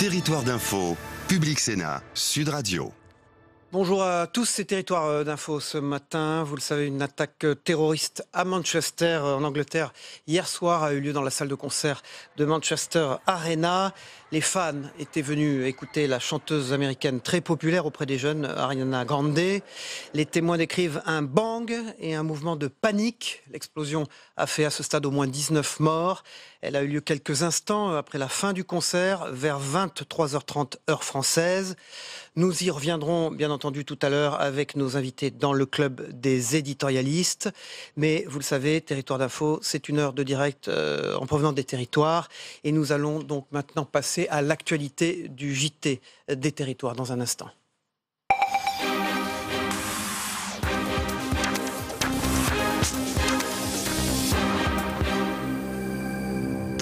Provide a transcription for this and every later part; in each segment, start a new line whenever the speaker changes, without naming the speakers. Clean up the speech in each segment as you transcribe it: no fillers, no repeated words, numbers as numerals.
Territoire d'info, Public Sénat, Sud Radio.
Bonjour à tous, c'est Territoire d'info ce matin. Vous le savez, une attaque terroriste à Manchester, en Angleterre, hier soir a eu lieu dans la salle de concert de Manchester Arena. Les fans étaient venus écouter la chanteuse américaine très populaire auprès des jeunes, Ariana Grande. Les témoins décrivent un bang et un mouvement de panique. L'explosion a fait à ce stade au moins 19 morts. Elle a eu lieu quelques instants après la fin du concert, vers 23h30 heure française. Nous y reviendrons bien entendu tout à l'heure avec nos invités dans le club des éditorialistes. Mais vous le savez, Territoire d'info, c'est une heure de direct en provenance des territoires. Et nous allons donc maintenant passer à l'actualité du JT des territoires dans un instant.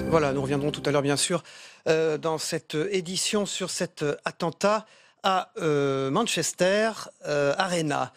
Voilà, nous reviendrons tout à l'heure bien sûr dans cette édition sur cet attentat à Manchester Arena.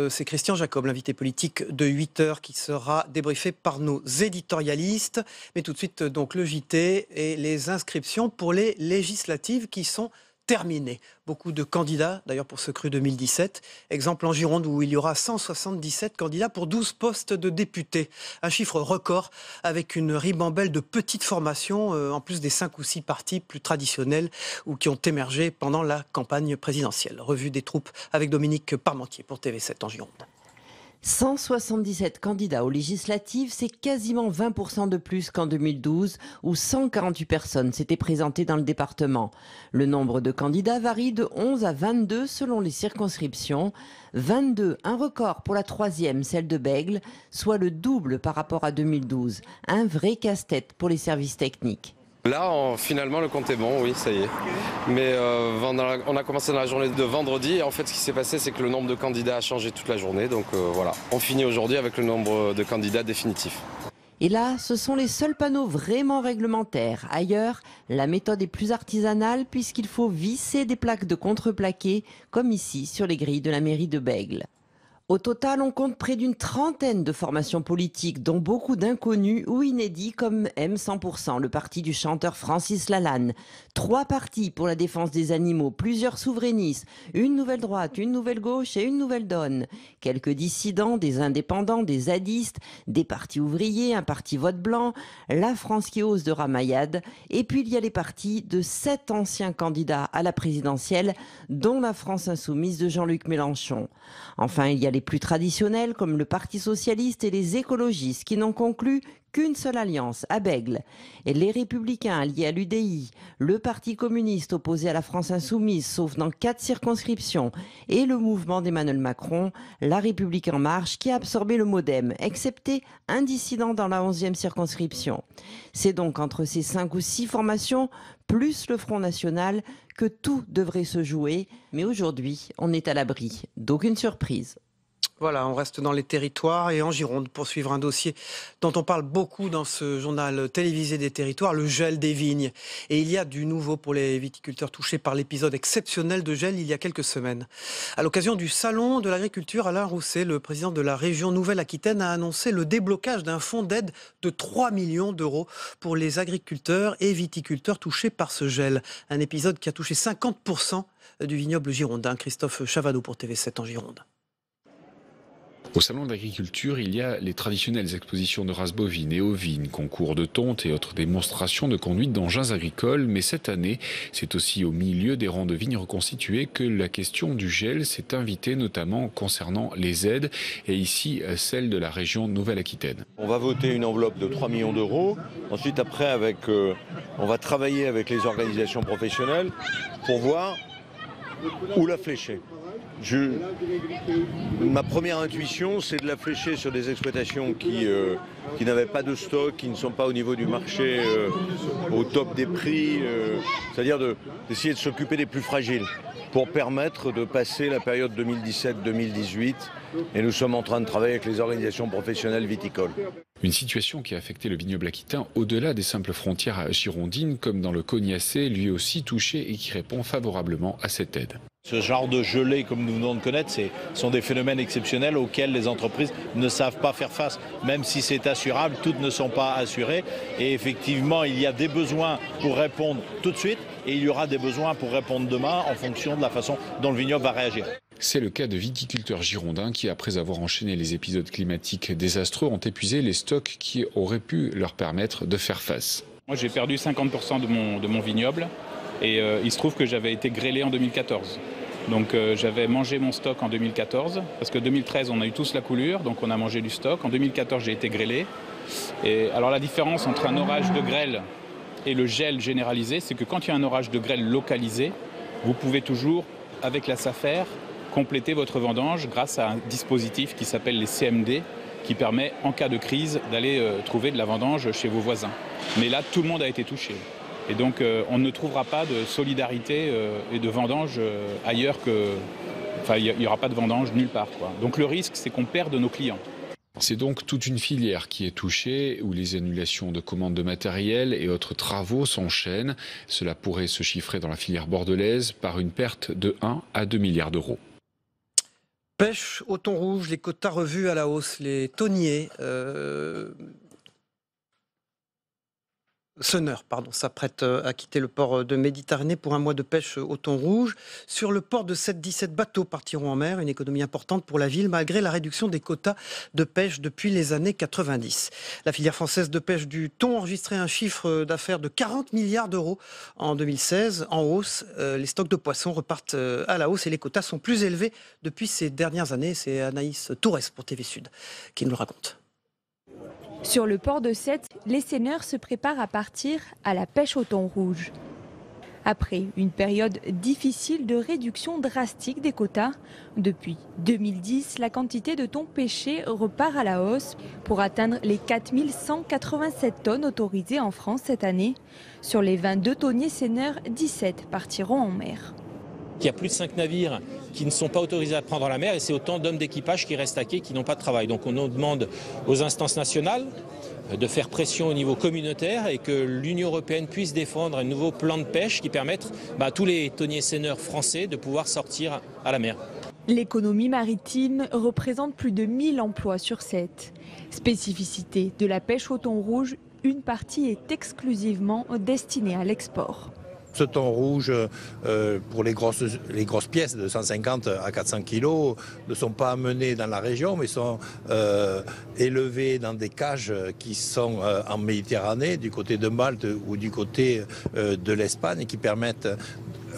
C'est Christian Jacob, l'invité politique de 8h, qui sera débriefé par nos éditorialistes. Mais tout de suite, donc, le JT et les inscriptions pour les législatives qui sont terminées. Beaucoup de candidats, d'ailleurs, pour ce cru 2017. Exemple en Gironde, où il y aura 177 candidats pour 12 postes de députés. Un chiffre record, avec une ribambelle de petites formations, en plus des 5 ou 6 partis plus traditionnels ou qui ont émergé pendant la campagne présidentielle. Revue des troupes avec Dominique Parmentier pour TV7 en Gironde.
177 candidats aux législatives, c'est quasiment 20% de plus qu'en 2012, où 148 personnes s'étaient présentées dans le département. Le nombre de candidats varie de 11 à 22 selon les circonscriptions. 22, un record pour la troisième, celle de Bègles, soit le double par rapport à 2012. Un vrai casse-tête pour les services techniques.
Là, finalement, le compte est bon, oui, ça y est. Mais on a commencé dans la journée de vendredi. Et en fait, ce qui s'est passé, c'est que le nombre de candidats a changé toute la journée. Donc voilà, on finit aujourd'hui avec le nombre de candidats définitifs.
Et là, ce sont les seuls panneaux vraiment réglementaires. Ailleurs, la méthode est plus artisanale puisqu'il faut visser des plaques de contreplaqué, comme ici sur les grilles de la mairie de Bègles. Au total, on compte près d'une trentaine de formations politiques, dont beaucoup d'inconnus ou inédits comme M100%, le parti du chanteur Francis Lalanne. 3 partis pour la défense des animaux, plusieurs souverainistes, une nouvelle droite, une nouvelle gauche et une nouvelle donne. Quelques dissidents, des indépendants, des zadistes, des partis ouvriers, un parti vote blanc, la France qui ose de Ramayad. Et puis il y a les partis de 7 anciens candidats à la présidentielle, dont la France insoumise de Jean-Luc Mélenchon. Enfin, il y a les plus traditionnels comme le Parti socialiste et les écologistes qui n'ont conclu qu'une seule alliance, à Bègles. Et les Républicains alliés à l'UDI, le Parti communiste opposé à la France insoumise, sauf dans 4 circonscriptions, et le mouvement d'Emmanuel Macron, la République en marche, qui a absorbé le MoDem, excepté un dissident dans la 11e circonscription. C'est donc entre ces 5 ou 6 formations, plus le Front National, que tout devrait se jouer. Mais aujourd'hui, on est à l'abri d'aucune surprise.
Voilà, on reste dans les territoires et en Gironde pour suivre un dossier dont on parle beaucoup dans ce journal télévisé des territoires, le gel des vignes. Et il y a du nouveau pour les viticulteurs touchés par l'épisode exceptionnel de gel il y a quelques semaines. À l'occasion du salon de l'agriculture, Alain Rousset, le président de la région Nouvelle-Aquitaine, a annoncé le déblocage d'un fonds d'aide de 3 millions d'euros pour les agriculteurs et viticulteurs touchés par ce gel. Un épisode qui a touché 50% du vignoble girondin. Christophe Chavadot pour TV7 en Gironde.
Au salon de l'agriculture, il y a les traditionnelles expositions de races bovines et ovines, concours de tonte et autres démonstrations de conduite d'engins agricoles. Mais cette année, c'est aussi au milieu des rangs de vignes reconstituées que la question du gel s'est invitée, notamment concernant les aides, et ici celle de la région Nouvelle-Aquitaine.
On va voter une enveloppe de 3 millions d'euros. Ensuite, après, on va travailler avec les organisations professionnelles pour voir où la flécher. Ma première intuition, c'est de la flécher sur des exploitations qui n'avaient pas de stock, qui ne sont pas au niveau du marché au top des prix, c'est-à-dire d'essayer de s'occuper des plus fragiles pour permettre de passer la période 2017-2018. Et nous sommes en train de travailler avec les organisations professionnelles viticoles.
Une situation qui a affecté le vignoble aquitain au-delà des simples frontières girondines, comme dans le Cognacé, lui aussi touché et qui répond favorablement à cette aide.
Ce genre de gelée, comme nous venons de connaître, sont des phénomènes exceptionnels auxquels les entreprises ne savent pas faire face. Même si c'est assurable, toutes ne sont pas assurées. Et effectivement, il y a des besoins pour répondre tout de suite et il y aura des besoins pour répondre demain en fonction de la façon dont le vignoble va réagir.
C'est le cas de viticulteurs girondins qui, après avoir enchaîné les épisodes climatiques désastreux, ont épuisé les stocks qui auraient pu leur permettre de faire face.
Moi, j'ai perdu 50% de mon vignoble et il se trouve que j'avais été grêlé en 2014. Donc j'avais mangé mon stock en 2014, parce que 2013 on a eu tous la coulure, donc on a mangé du stock. En 2014 j'ai été grêlé. Et alors la différence entre un orage de grêle et le gel généralisé, c'est que quand il y a un orage de grêle localisé, vous pouvez toujours, avec la SAFER, compléter votre vendange grâce à un dispositif qui s'appelle les CMD, qui permet en cas de crise d'aller trouver de la vendange chez vos voisins. Mais là tout le monde a été touché. Et donc on ne trouvera pas de solidarité et de vendange ailleurs que... Enfin, il n'y aura pas de vendange nulle part, quoi. Donc le risque, c'est qu'on perde nos clients.
C'est donc toute une filière qui est touchée, où les annulations de commandes de matériel et autres travaux s'enchaînent. Cela pourrait se chiffrer dans la filière bordelaise par une perte de 1 à 2 milliards d'euros.
Pêche au thon rouge, les quotas revus à la hausse, les thoniers... Sonneur, s'apprête à quitter le port de Méditerranée pour un mois de pêche au thon rouge. Sur le port de 17 bateaux partiront en mer, une économie importante pour la ville malgré la réduction des quotas de pêche depuis les années 90. La filière française de pêche du thon enregistrait un chiffre d'affaires de 40 milliards d'euros en 2016. En hausse, les stocks de poissons repartent à la hausse et les quotas sont plus élevés depuis ces dernières années. C'est Anaïs Tourès pour TV Sud qui nous le raconte.
Sur le port de Sète, les seineurs se préparent à partir à la pêche au thon rouge. Après une période difficile de réduction drastique des quotas, depuis 2010, la quantité de thon pêché repart à la hausse pour atteindre les 4187 tonnes autorisées en France cette année. Sur les 22 thoniers seineurs, 17 partiront en mer.
Il y a plus de 5 navires qui ne sont pas autorisés à prendre la mer et c'est autant d'hommes d'équipage qui restent à quai, qui n'ont pas de travail. Donc on demande aux instances nationales de faire pression au niveau communautaire et que l'Union européenne puisse défendre un nouveau plan de pêche qui permette à tous les thoniers seineurs français de pouvoir sortir à la mer.
L'économie maritime représente plus de 1000 emplois sur 7. Spécificité de la pêche au thon rouge, une partie est exclusivement destinée à l'export.
Ce thon rouge, pour les grosses pièces de 150 à 400 kilos, ne sont pas amenés dans la région, mais sont élevés dans des cages qui sont en Méditerranée, du côté de Malte ou du côté de l'Espagne, et qui permettent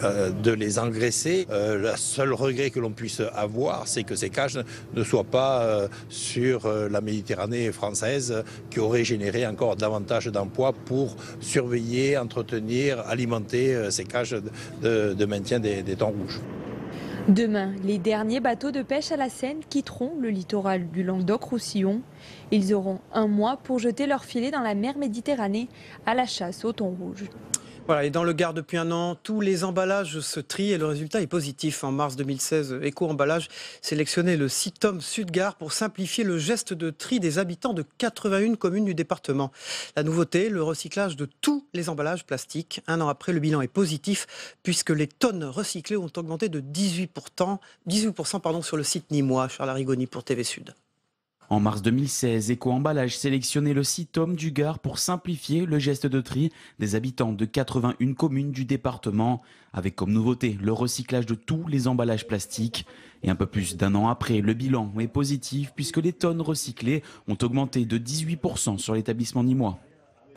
de les engraisser. Le seul regret que l'on puisse avoir, c'est que ces cages ne soient pas sur la Méditerranée française, qui aurait généré encore davantage d'emplois pour surveiller, entretenir, alimenter ces cages de maintien des thons rouges.
Demain, les derniers bateaux de pêche à la Seine quitteront le littoral du Languedoc-Roussillon. Ils auront un mois pour jeter leurs filets dans la mer Méditerranée à la chasse au thon rouge.
Voilà, et dans le Gard, depuis un an, tous les emballages se trient et le résultat est positif. En mars 2016, Éco-Emballage sélectionnait le Sitom Sud-Gard pour simplifier le geste de tri des habitants de 81 communes du département. La nouveauté, le recyclage de tous les emballages plastiques. Un an après, le bilan est positif puisque les tonnes recyclées ont augmenté de 18% sur le site nîmois. Charles Arrigoni pour TV Sud.
En mars 2016, Éco-Emballage sélectionnait le Sitom du Gard pour simplifier le geste de tri des habitants de 81 communes du département, avec comme nouveauté le recyclage de tous les emballages plastiques. Et un peu plus d'un an après, le bilan est positif puisque les tonnes recyclées ont augmenté de 18% sur l'établissement nîmois.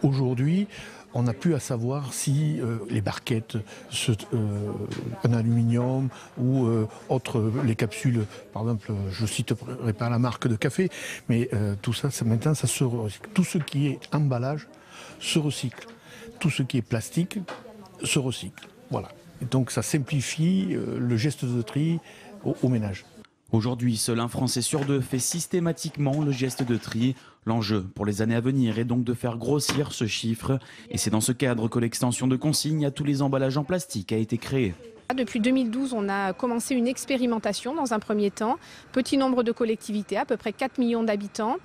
Aujourd'hui, on n'a plus à savoir si les barquettes en aluminium ou les capsules, par exemple, je citerai pas la marque de café, mais tout ça, maintenant, ça se recycle. Tout ce qui est emballage se recycle. Tout ce qui est plastique se recycle. Voilà. Et donc ça simplifie le geste de tri au ménage.
Aujourd'hui, seul un Français sur deux fait systématiquement le geste de tri. L'enjeu pour les années à venir est donc de faire grossir ce chiffre. Et c'est dans ce cadre que l'extension de consignes à tous les emballages en plastique a été créée.
Depuis 2012, on a commencé une expérimentation dans un premier temps. Petit nombre de collectivités, à peu près 4 millions d'habitants.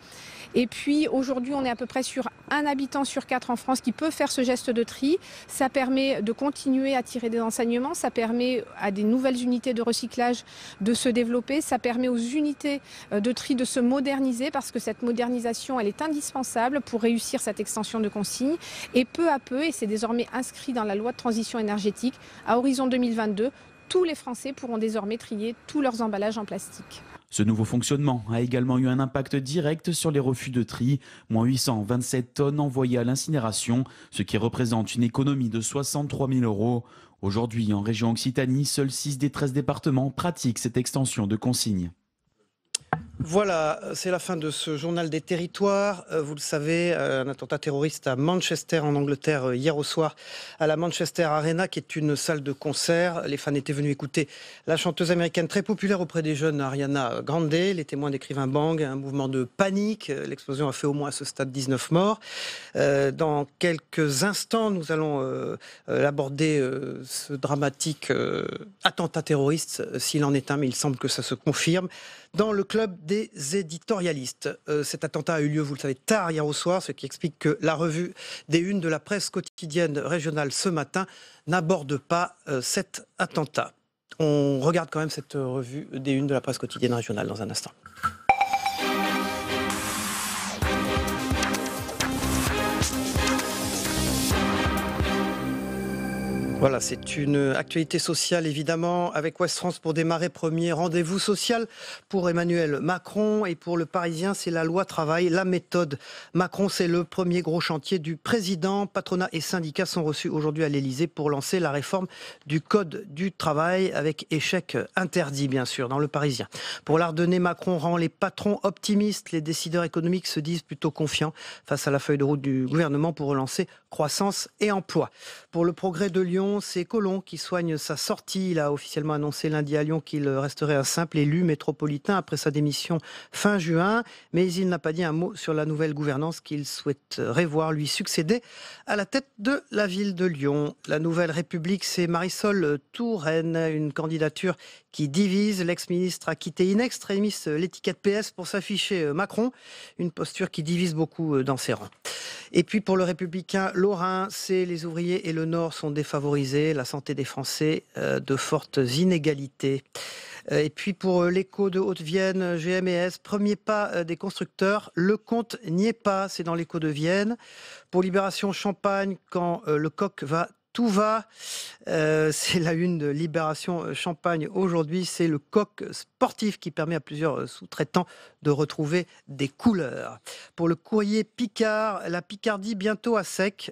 Et puis aujourd'hui, on est à peu près sur 1 habitant sur 4 en France qui peut faire ce geste de tri. Ça permet de continuer à tirer des enseignements, ça permet à des nouvelles unités de recyclage de se développer, ça permet aux unités de tri de se moderniser parce que cette modernisation, elle est indispensable pour réussir cette extension de consignes. Et peu à peu, et c'est désormais inscrit dans la loi de transition énergétique, à horizon 2022, tous les Français pourront désormais trier tous leurs emballages en plastique.
Ce nouveau fonctionnement a également eu un impact direct sur les refus de tri, moins 827 tonnes envoyées à l'incinération, ce qui représente une économie de 63 000 €. Aujourd'hui, en région Occitanie, seuls 6 des 13 départements pratiquent cette extension de consignes.
Voilà, c'est la fin de ce journal des territoires. Vous le savez, un attentat terroriste à Manchester, en Angleterre, hier au soir, à la Manchester Arena, qui est une salle de concert. Les fans étaient venus écouter la chanteuse américaine très populaire auprès des jeunes, Ariana Grande. Les témoins décrivent un bang, un mouvement de panique. L'explosion a fait au moins à ce stade 19 morts. Dans quelques instants, nous allons aborder ce dramatique attentat terroriste, s'il en est un, mais il semble que ça se confirme. Dans le club des éditorialistes. Cet attentat a eu lieu, vous le savez, tard hier au soir, ce qui explique que la revue des unes de la presse quotidienne régionale ce matin n'aborde pas cet attentat. On regarde quand même cette revue des unes de la presse quotidienne régionale dans un instant. Voilà, c'est une actualité sociale évidemment avec Ouest France pour démarrer. Premier rendez-vous social pour Emmanuel Macron, et pour le Parisien, c'est la loi travail, la méthode Macron. C'est le premier gros chantier du président. Patronat et syndicats sont reçus aujourd'hui à l'Elysée pour lancer la réforme du code du travail, avec échec interdit bien sûr dans le Parisien. Pour l'Ardennais, Macron rend les patrons optimistes. Les décideurs économiques se disent plutôt confiants face à la feuille de route du gouvernement pour relancer croissance et emploi. Pour le Progrès de Lyon, c'est Collomb qui soigne sa sortie. Il a officiellement annoncé lundi à Lyon qu'il resterait un simple élu métropolitain après sa démission fin juin. Mais il n'a pas dit un mot sur la nouvelle gouvernance qu'il souhaiterait voir lui succéder à la tête de la ville de Lyon. La Nouvelle République, c'est Marisol Touraine, une candidature qui divise. L'ex-ministre a quitté in extremis l'étiquette PS pour s'afficher Macron, une posture qui divise beaucoup dans ses rangs. Et puis pour le Républicain lorrain, c'est les ouvriers et le Nord sont défavorisés, la santé des Français, de fortes inégalités. Et puis pour l'Écho de Haute-Vienne, GMS, premier pas des constructeurs, le compte n'y est pas, c'est dans l'Écho de Vienne. Pour Libération Champagne, quand le coq va, tout va. C'est la une de Libération Champagne aujourd'hui. C'est le coq sportif qui permet à plusieurs sous-traitants de retrouver des couleurs. Pour le Courrier Picard, la Picardie bientôt à sec.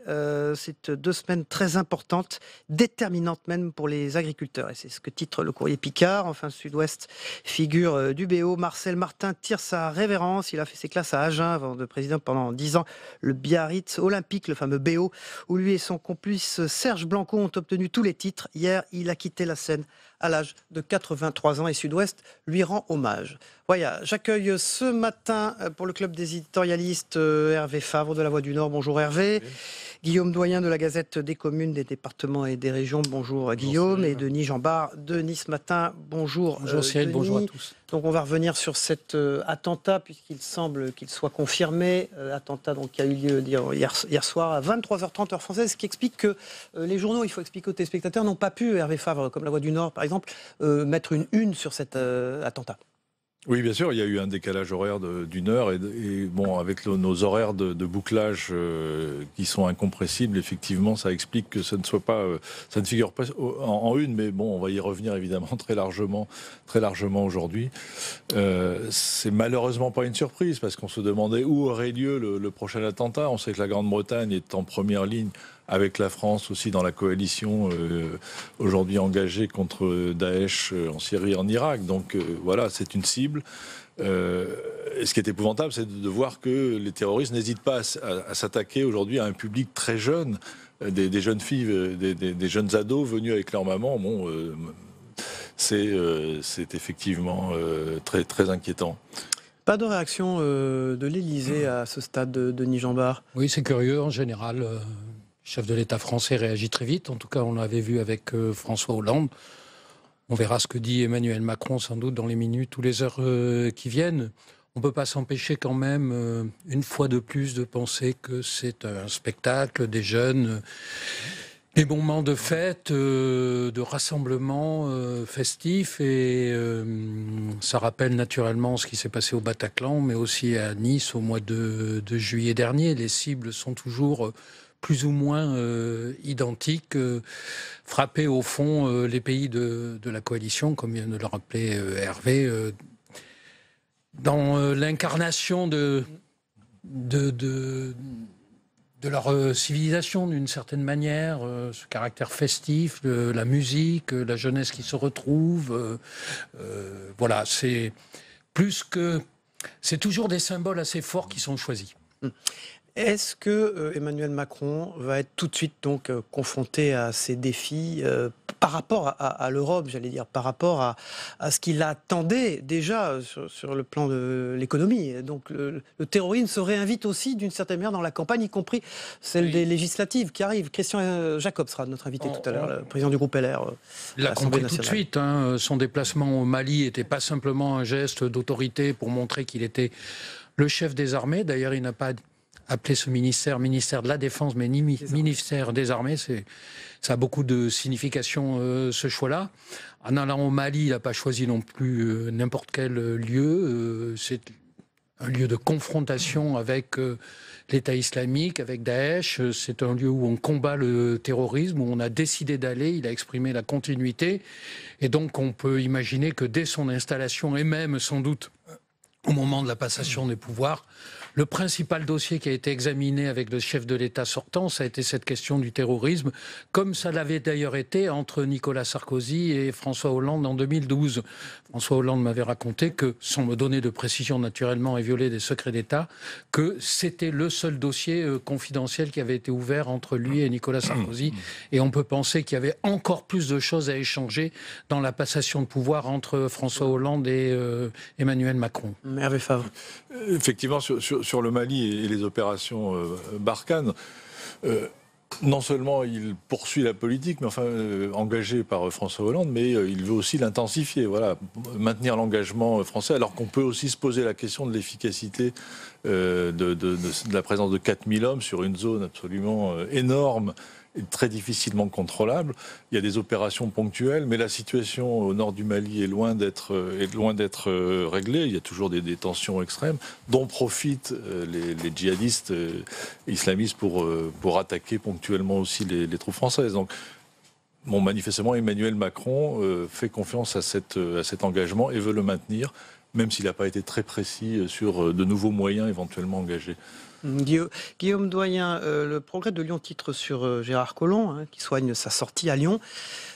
C'est 2 semaines très importantes, déterminantes même pour les agriculteurs. Et c'est ce que titre le Courrier Picard. Enfin, Sud-Ouest, figure du BO. Marcel Martin tire sa révérence. Il a fait ses classes à Agen avant de présider pendant 10 ans le Biarritz Olympique, le fameux BO, où lui et son complice Serge Blanco ont obtenu tous les titres. Hier, il a quitté la scène à l'âge de 83 ans et Sud-Ouest lui rend hommage. Voilà, j'accueille ce matin pour le club des éditorialistes Hervé Favre de La Voix du Nord. Bonjour Hervé. Oui. Guillaume Doyen de la Gazette des communes, des départements et des régions. Bonjour Guillaume. Bonjour. Et Denis Jeanbart de Nice Matin. Bonjour.
Bonjour Cyril,
Denis.
bonjour à tous.
Donc on va revenir sur cet attentat puisqu'il semble qu'il soit confirmé. Attentat donc, qui a eu lieu hier soir à 23h30 heure française, ce qui explique que les journaux, il faut expliquer aux téléspectateurs, n'ont pas pu, Hervé Favre, comme La Voix du Nord par exemple, mettre une une sur cet attentat.
Oui, bien sûr, il y a eu un décalage horaire d'1 heure et bon, avec nos horaires de bouclage qui sont incompressibles, effectivement, ça explique que ça ne figure pas en une, mais bon, on va y revenir évidemment très largement aujourd'hui. C'est malheureusement pas une surprise parce qu'on se demandait où aurait lieu le prochain attentat. On sait que la Grande-Bretagne est en première ligne avec la France aussi dans la coalition aujourd'hui engagée contre Daesh en Syrie et en Irak. Donc voilà, c'est une cible. Et ce qui est épouvantable, c'est de voir que les terroristes n'hésitent pas à s'attaquer aujourd'hui à un public très jeune, des jeunes filles, des jeunes ados venus avec leur maman. Bon, c'est effectivement très, très inquiétant.
Pas de réaction de l'Élysée à ce stade, Denis Jeanbart?
Oui, c'est curieux. En général, le chef de l'État français réagit très vite. En tout cas, on l'avait vu avec François Hollande. On verra ce que dit Emmanuel Macron sans doute dans les minutes ou les heures qui viennent. on ne peut pas s'empêcher quand même, une fois de plus, de penser que c'est un spectacle des jeunes, des moments de fête, de rassemblement festif. Et ça rappelle naturellement ce qui s'est passé au Bataclan, mais aussi à Nice au mois de juillet dernier. Les cibles sont toujours plus ou moins identiques, frapper au fond les pays de la coalition, comme vient de le rappeler Hervé, dans l'incarnation de leur civilisation d'une certaine manière, ce caractère festif, la musique, la jeunesse qui se retrouve. Voilà, c'est plus que... C'est toujours des symboles assez forts qui sont choisis.
Est-ce que Emmanuel Macron va être tout de suite donc confronté à ces défis par rapport à l'Europe, j'allais dire, par rapport à ce qu'il attendait déjà sur le plan de l'économie. Donc le terrorisme se réinvite aussi d'une certaine manière dans la campagne, y compris celle des législatives qui arrivent. Christian Jacob sera notre invité tout à l'heure, le président du groupe LR.
Il l'a compris tout de suite. Son déplacement au Mali n'était pas simplement un geste d'autorité pour montrer qu'il était le chef des armées. D'ailleurs, il n'a pas appelé ce ministère de la Défense, mais ni ministère des Armées. Ça a beaucoup de signification, ce choix-là. En allant au Mali, il n'a pas choisi non plus n'importe quel lieu. C'est un lieu de confrontation avec l'État islamique, avec Daesh. C'est un lieu où on combat le terrorisme, où on a décidé d'aller. Il a exprimé la continuité. Et donc, on peut imaginer que dès son installation, et même sans doute au moment de la passation des pouvoirs, le principal dossier qui a été examiné avec le chef de l'État sortant, ça a été cette question du terrorisme, comme ça l'avait d'ailleurs été entre Nicolas Sarkozy et François Hollande en 2012. François Hollande m'avait raconté que, sans me donner de précision naturellement et violer des secrets d'État, que c'était le seul dossier confidentiel qui avait été ouvert entre lui et Nicolas Sarkozy. Et on peut penser qu'il y avait encore plus de choses à échanger dans la passation de pouvoir entre François Hollande et Emmanuel Macron.
Hervé Favre.
Effectivement, sur le Mali et les opérations Barkhane, non seulement il poursuit la politique, mais enfin engagé par François Hollande, mais il veut aussi l'intensifier, voilà, maintenir l'engagement français, alors qu'on peut aussi se poser la question de l'efficacité de la présence de 4000 hommes sur une zone absolument énorme et très difficilement contrôlable. Il y a des opérations ponctuelles, mais la situation au nord du Mali est loin d'être réglée. Il y a toujours des tensions extrêmes, dont profitent les djihadistes islamistes pour attaquer ponctuellement aussi les troupes françaises. Donc, manifestement, Emmanuel Macron fait confiance à cet engagement et veut le maintenir, même s'il n'a pas été très précis sur de nouveaux moyens éventuellement engagés.
Guillaume Doyen, le Progrès de Lyon titre sur Gérard Collomb, qui soigne sa sortie à Lyon.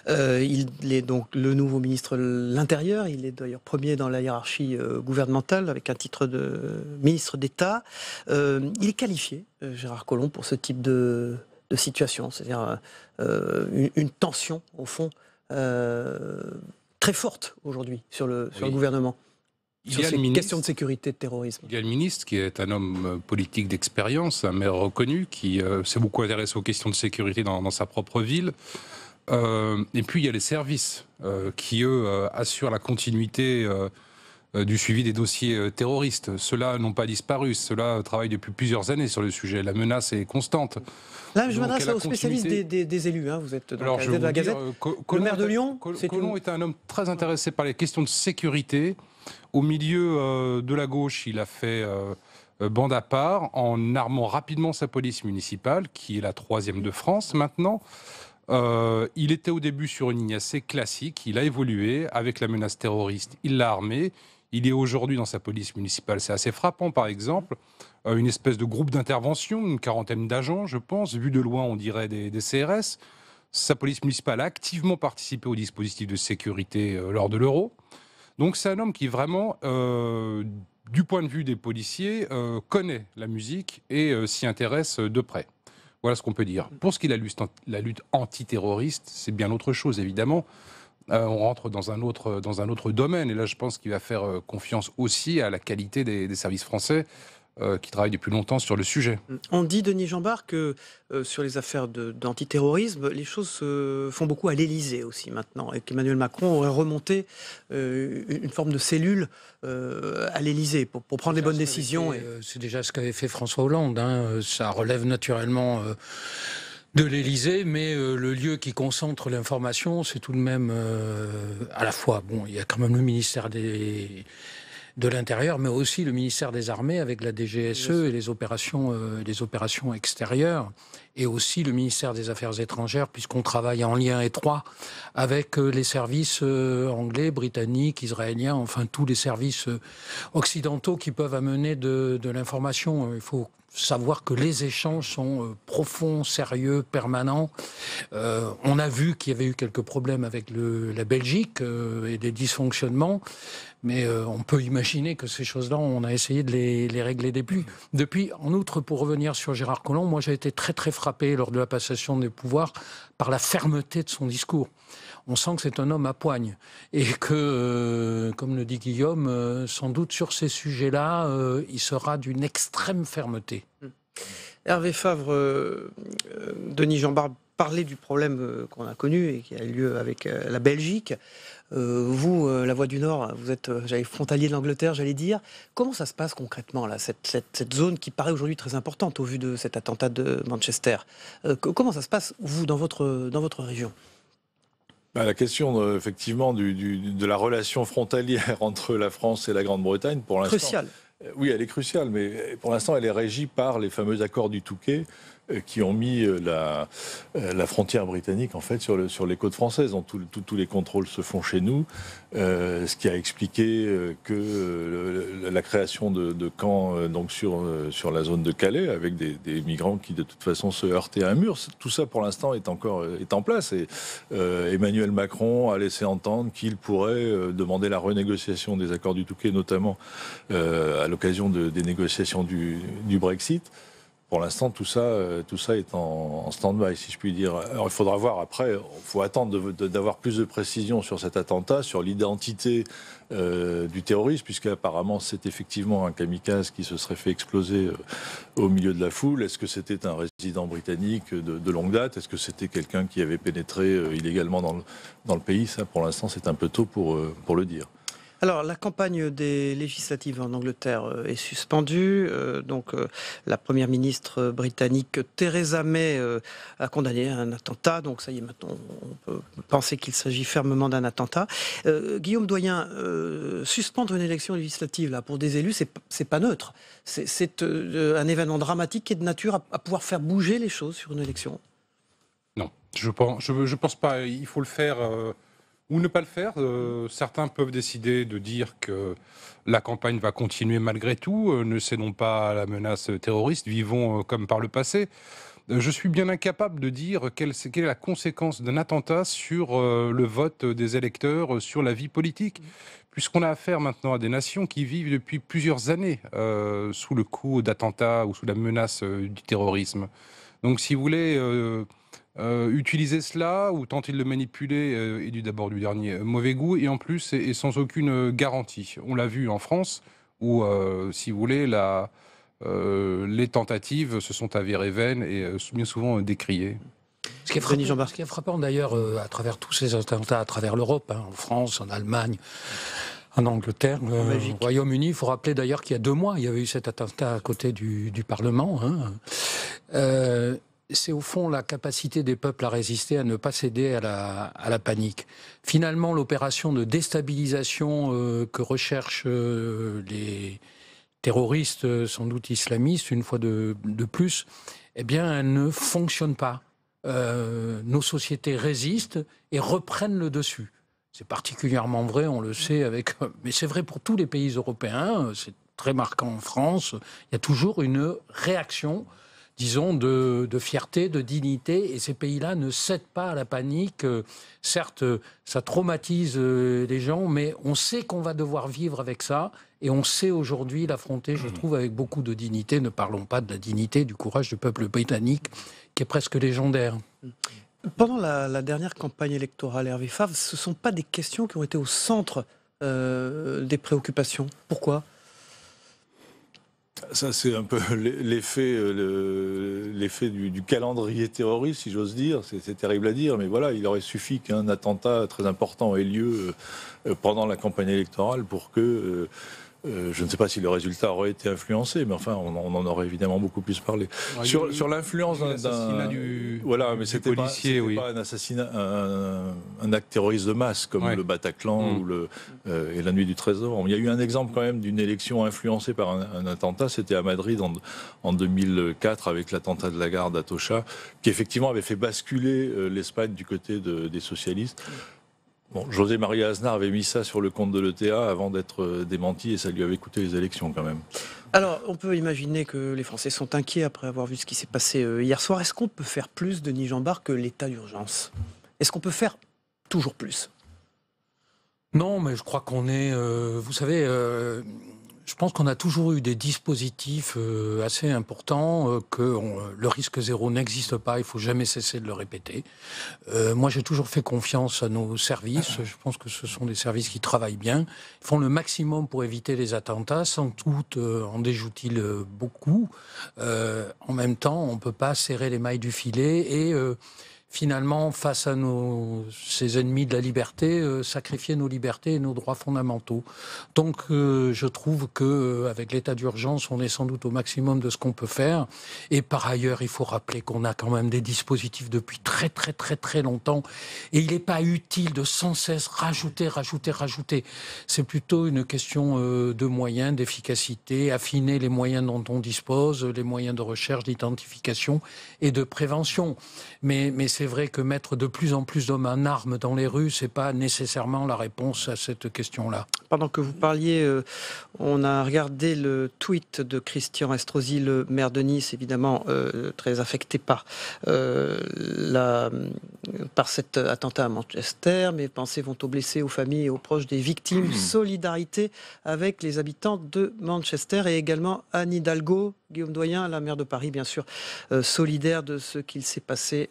Il est donc le nouveau ministre de l'Intérieur. Il est d'ailleurs premier dans la hiérarchie gouvernementale avec un titre de ministre d'État. Il est qualifié, Gérard Collomb, pour ce type de situation, c'est-à-dire une tension, au fond, très forte aujourd'hui sur le gouvernement. Sur ces questions de sécurité, de terrorisme.
Il y a le ministre qui est un homme politique d'expérience, un maire reconnu, qui s'est beaucoup intéressé aux questions de sécurité dans sa propre ville. Et puis il y a les services qui, eux, assurent la continuité du suivi des dossiers terroristes. Ceux-là n'ont pas disparu, ceux-là travaillent depuis plusieurs années sur le sujet. La menace est constante.
Là, je m'adresse aux spécialistes des élus. Vous êtes dans la Gazette. Le maire de Lyon,
Collomb est un homme très intéressé par les questions de sécurité. Au milieu de la gauche, il a fait bande à part en armant rapidement sa police municipale, qui est la 3e de France maintenant. Il était au début sur une ligne assez classique, il a évolué avec la menace terroriste, il l'a armé. Il est aujourd'hui dans sa police municipale, c'est assez frappant par exemple, une espèce de groupe d'intervention, une 40aine d'agents je pense, vu de loin on dirait des CRS. Sa police municipale a activement participé au dispositif de sécurité lors de l'Euro. Donc c'est un homme qui vraiment, du point de vue des policiers, connaît la musique et s'y intéresse de près. Voilà ce qu'on peut dire. Pour ce qui est de la lutte antiterroriste, c'est bien autre chose évidemment. On rentre dans un autre domaine et là je pense qu'il va faire confiance aussi à la qualité des services français qui travaille depuis longtemps sur le sujet.
On dit, Denis Jeanbart, que sur les affaires d'antiterrorisme, les choses se font beaucoup à l'Élysée aussi maintenant, et qu'Emmanuel Macron aurait remonté une forme de cellule à l'Élysée pour prendre les bonnes décisions.
C'est déjà ce qu'avait fait François Hollande. Ça relève naturellement de l'Élysée, mais le lieu qui concentre l'information, c'est tout de même à la fois, il y a quand même le ministère de l'Intérieur, mais aussi le ministère des Armées avec la DGSE et les opérations extérieures, et aussi le ministère des Affaires étrangères, puisqu'on travaille en lien étroit avec les services anglais, britanniques, israéliens, enfin tous les services occidentaux qui peuvent amener de l'information. Il faut savoir que les échanges sont profonds, sérieux, permanents. On a vu qu'il y avait eu quelques problèmes avec la Belgique et des dysfonctionnements, mais on peut imaginer que ces choses-là, on a essayé de les régler depuis. En outre, pour revenir sur Gérard Collomb, moi j'ai été très très frappé lors de la passation des pouvoirs par la fermeté de son discours. On sent que c'est un homme à poigne et que, comme le dit Guillaume, sans doute sur ces sujets-là, il sera d'une extrême fermeté.
Hervé Favre, Denis Jeanbart parlait du problème qu'on a connu et qui a eu lieu avec la Belgique. Vous, la Voix du Nord, vous êtes frontalier de l'Angleterre, j'allais dire. Comment ça se passe concrètement, là, cette zone qui paraît aujourd'hui très importante au vu de cet attentat de Manchester? Comment ça se passe, vous, dans votre région?
La question, effectivement, de la relation frontalière entre la France et la Grande-Bretagne, pour l'instant...
Cruciale.
Oui, elle est cruciale, mais pour l'instant, elle est régie par les fameux accords du Touquet qui ont mis la frontière britannique en fait sur les côtes françaises. Donc, tous les contrôles se font chez nous, ce qui a expliqué que la création de camps donc sur la zone de Calais avec des migrants qui de toute façon se heurtaient à un mur. Tout ça pour l'instant est en place et Emmanuel Macron a laissé entendre qu'il pourrait demander la renégociation des accords du Touquet, notamment à l'occasion des négociations du Brexit. Pour l'instant, tout ça est en stand-by, si je puis dire. Alors, il faudra voir après, il faut attendre d'avoir plus de précisions sur cet attentat, sur l'identité du terroriste, puisqu'apparemment, c'est effectivement un kamikaze qui se serait fait exploser au milieu de la foule. Est-ce que c'était un résident britannique de longue date? Est-ce que c'était quelqu'un qui avait pénétré illégalement dans le pays? Ça, pour l'instant, c'est un peu tôt pour le dire.
Alors, la campagne des législatives en Angleterre est suspendue. La première ministre britannique Theresa May a condamné un attentat. Donc, ça y est, maintenant, on peut penser qu'il s'agit fermement d'un attentat. Guillaume Doyen, suspendre une élection législative là, pour des élus, c'est pas neutre. C'est un événement dramatique qui est de nature à pouvoir faire bouger les choses sur une élection.
Non, je pense pas. Il faut le faire... ou ne pas le faire. Certains peuvent décider de dire que la campagne va continuer malgré tout. Ne cédons pas à la menace terroriste. Vivons comme par le passé. Je suis bien incapable de dire quelle est la conséquence d'un attentat sur le vote des électeurs, sur la vie politique. Puisqu'on a affaire maintenant à des nations qui vivent depuis plusieurs années sous le coup d'attentats ou sous la menace du terrorisme. Donc si vous voulez... utiliser cela ou tenter de le manipuler est d'abord du dernier mauvais goût et en plus et sans aucune garantie. On l'a vu en France où, si vous voulez, les tentatives se sont avérées vaines et bien souvent décriées.
Ce qui est frappant d'ailleurs à travers tous ces attentats, à travers l'Europe, en France, en Allemagne, en Angleterre, au Royaume-Uni. Il faut rappeler d'ailleurs qu'il y a 2 mois, il y avait eu cet attentat à côté du Parlement. C'est au fond la capacité des peuples à résister, à ne pas céder à la panique. Finalement, l'opération de déstabilisation que recherchent les terroristes, sans doute islamistes, une fois de plus, eh bien, elle ne fonctionne pas. Nos sociétés résistent et reprennent le dessus. C'est particulièrement vrai, on le sait, mais c'est vrai pour tous les pays européens, c'est très marquant en France. Il y a toujours une réaction, disons, de fierté, de dignité, et ces pays-là ne cèdent pas à la panique. Certes, ça traumatise les gens, mais on sait qu'on va devoir vivre avec ça, et on sait aujourd'hui l'affronter, je trouve, avec beaucoup de dignité. Ne parlons pas de la dignité, du courage du peuple britannique, qui est presque légendaire.
Pendant la dernière campagne électorale, Hervé Favre, ce ne sont pas des questions qui ont été au centre des préoccupations. Pourquoi ?
Ça, c'est un peu l'effet du calendrier terroriste, si j'ose dire. C'est terrible à dire, mais voilà, il aurait suffi qu'un attentat très important ait lieu pendant la campagne électorale pour que... je ne sais pas si le résultat aurait été influencé, mais enfin, on en aurait évidemment beaucoup plus parlé. Sur l'influence d'un voilà, mais c'était policier, pas un assassinat, un acte terroriste de masse comme le Bataclan et la nuit du 13 novembre. Il y a eu un exemple quand même d'une élection influencée par un attentat. C'était à Madrid en 2004 avec l'attentat de la gare d'Atocha, qui effectivement avait fait basculer l'Espagne du côté des socialistes. Bon, José María Aznar avait mis ça sur le compte de l'ETA avant d'être démenti et ça lui avait coûté les élections quand même.
Alors, on peut imaginer que les Français sont inquiets après avoir vu ce qui s'est passé hier soir. Est-ce qu'on peut faire plus, Denis Jeanbart, que l'état d'urgence ? Est-ce qu'on peut faire toujours plus ?
Non, mais je crois qu'on est... vous savez... je pense qu'on a toujours eu des dispositifs assez importants, que le risque zéro n'existe pas, il ne faut jamais cesser de le répéter. Moi, j'ai toujours fait confiance à nos services. Je pense que ce sont des services qui travaillent bien. Ils font le maximum pour éviter les attentats, sans doute en déjouent-ils beaucoup. En même temps, on ne peut pas serrer les mailles du filet et... finalement, face à ces ennemis de la liberté, sacrifier nos libertés et nos droits fondamentaux. Donc, je trouve qu'avec l'état d'urgence, on est sans doute au maximum de ce qu'on peut faire. Et par ailleurs, il faut rappeler qu'on a quand même des dispositifs depuis très, très, très, très longtemps. Et il n'est pas utile de sans cesse rajouter. C'est plutôt une question de moyens, d'efficacité, affiner les moyens dont on dispose, les moyens de recherche, d'identification et de prévention. Mais c'est vrai que mettre de plus en plus d'hommes en armes dans les rues, c'est pas nécessairement la réponse à cette question-là.
Pendant que vous parliez, on a regardé le tweet de Christian Estrosi, le maire de Nice, évidemment très affecté par cet attentat à Manchester. Mes pensées vont aux blessés, aux familles et aux proches des victimes. Solidarité avec les habitants de Manchester et également Anne Hidalgo, Guillaume Doyen, la maire de Paris, bien sûr, solidaire de ce qu'il s'est passé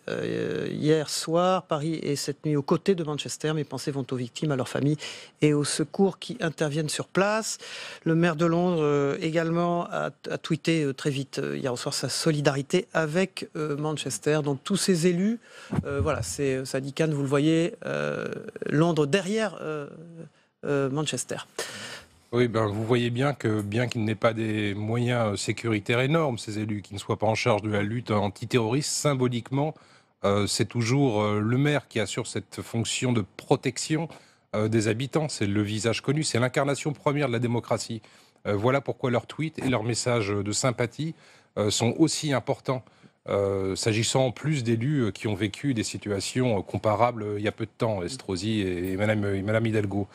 hier soir. Paris est cette nuit aux côtés de Manchester. Mes pensées vont aux victimes, à leurs familles et aux secours qui interviennent sur place. Le maire de Londres également a tweeté très vite hier soir sa solidarité avec Manchester. Donc tous ces élus, voilà, ça dit Cannes, vous le voyez, Londres derrière Manchester.
Oui, vous voyez bien qu'il n'ait pas des moyens sécuritaires énormes, ces élus, qui ne soient pas en charge de la lutte antiterroriste, symboliquement, c'est toujours le maire qui assure cette fonction de protection des habitants. C'est le visage connu, c'est l'incarnation première de la démocratie. Voilà pourquoi leurs tweets et leurs messages de sympathie sont aussi importants, s'agissant en plus d'élus qui ont vécu des situations comparables il y a peu de temps, Estrosi et Madame Hidalgo.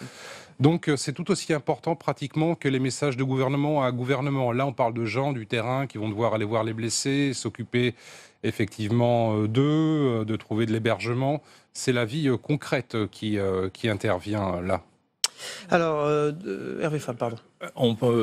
Donc c'est tout aussi important pratiquement que les messages de gouvernement à gouvernement. Là, on parle de gens du terrain qui vont devoir aller voir les blessés, s'occuper effectivement d'eux, de trouver de l'hébergement. C'est la vie concrète qui intervient là.
Alors, Hervé Fall, pardon.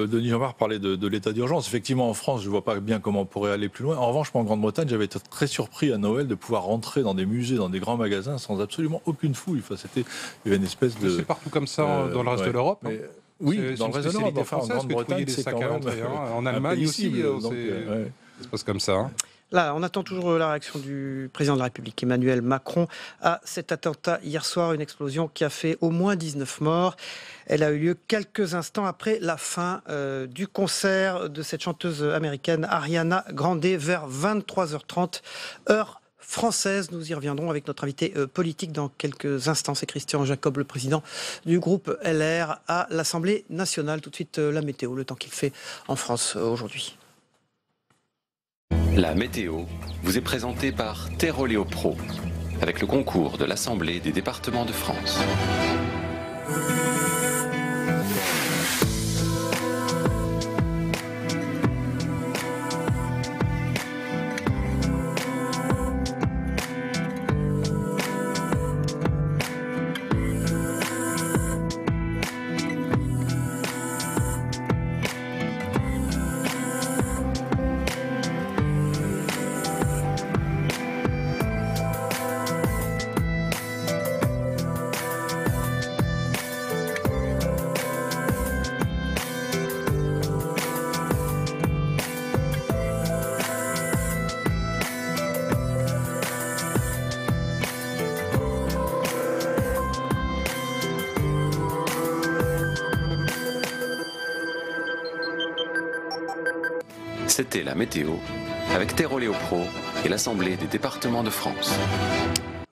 Denis Jeanbart parlait de l'état d'urgence. Effectivement, en France, je ne vois pas bien comment on pourrait aller plus loin. En revanche, en Grande-Bretagne, j'avais été très surpris à Noël de pouvoir rentrer dans des musées, dans des grands magasins, sans absolument aucune foule. Enfin, il y avait une espèce de...
C'est partout comme ça dans le reste de l'Europe.
Mais... Oui, dans le reste de l'Europe. Enfin, en Grande-Bretagne, c'est quand même...
En Allemagne aussi, ça se passe comme ça. Hein.
Là, on attend toujours la réaction du président de la République, Emmanuel Macron, à cet attentat hier soir, une explosion qui a fait au moins 19 morts. Elle a eu lieu quelques instants après la fin du concert de cette chanteuse américaine Ariana Grande vers 23h30, heure française. Nous y reviendrons avec notre invité politique dans quelques instants. C'est Christian Jacob, le président du groupe LR à l'Assemblée nationale. Tout de suite, la météo, le temps qu'il fait en France aujourd'hui.
La météo vous est présentée par Terroléo Pro, avec le concours de l'Assemblée des départements de France. C'était la météo avec Terroléo Pro et l'Assemblée des départements de France.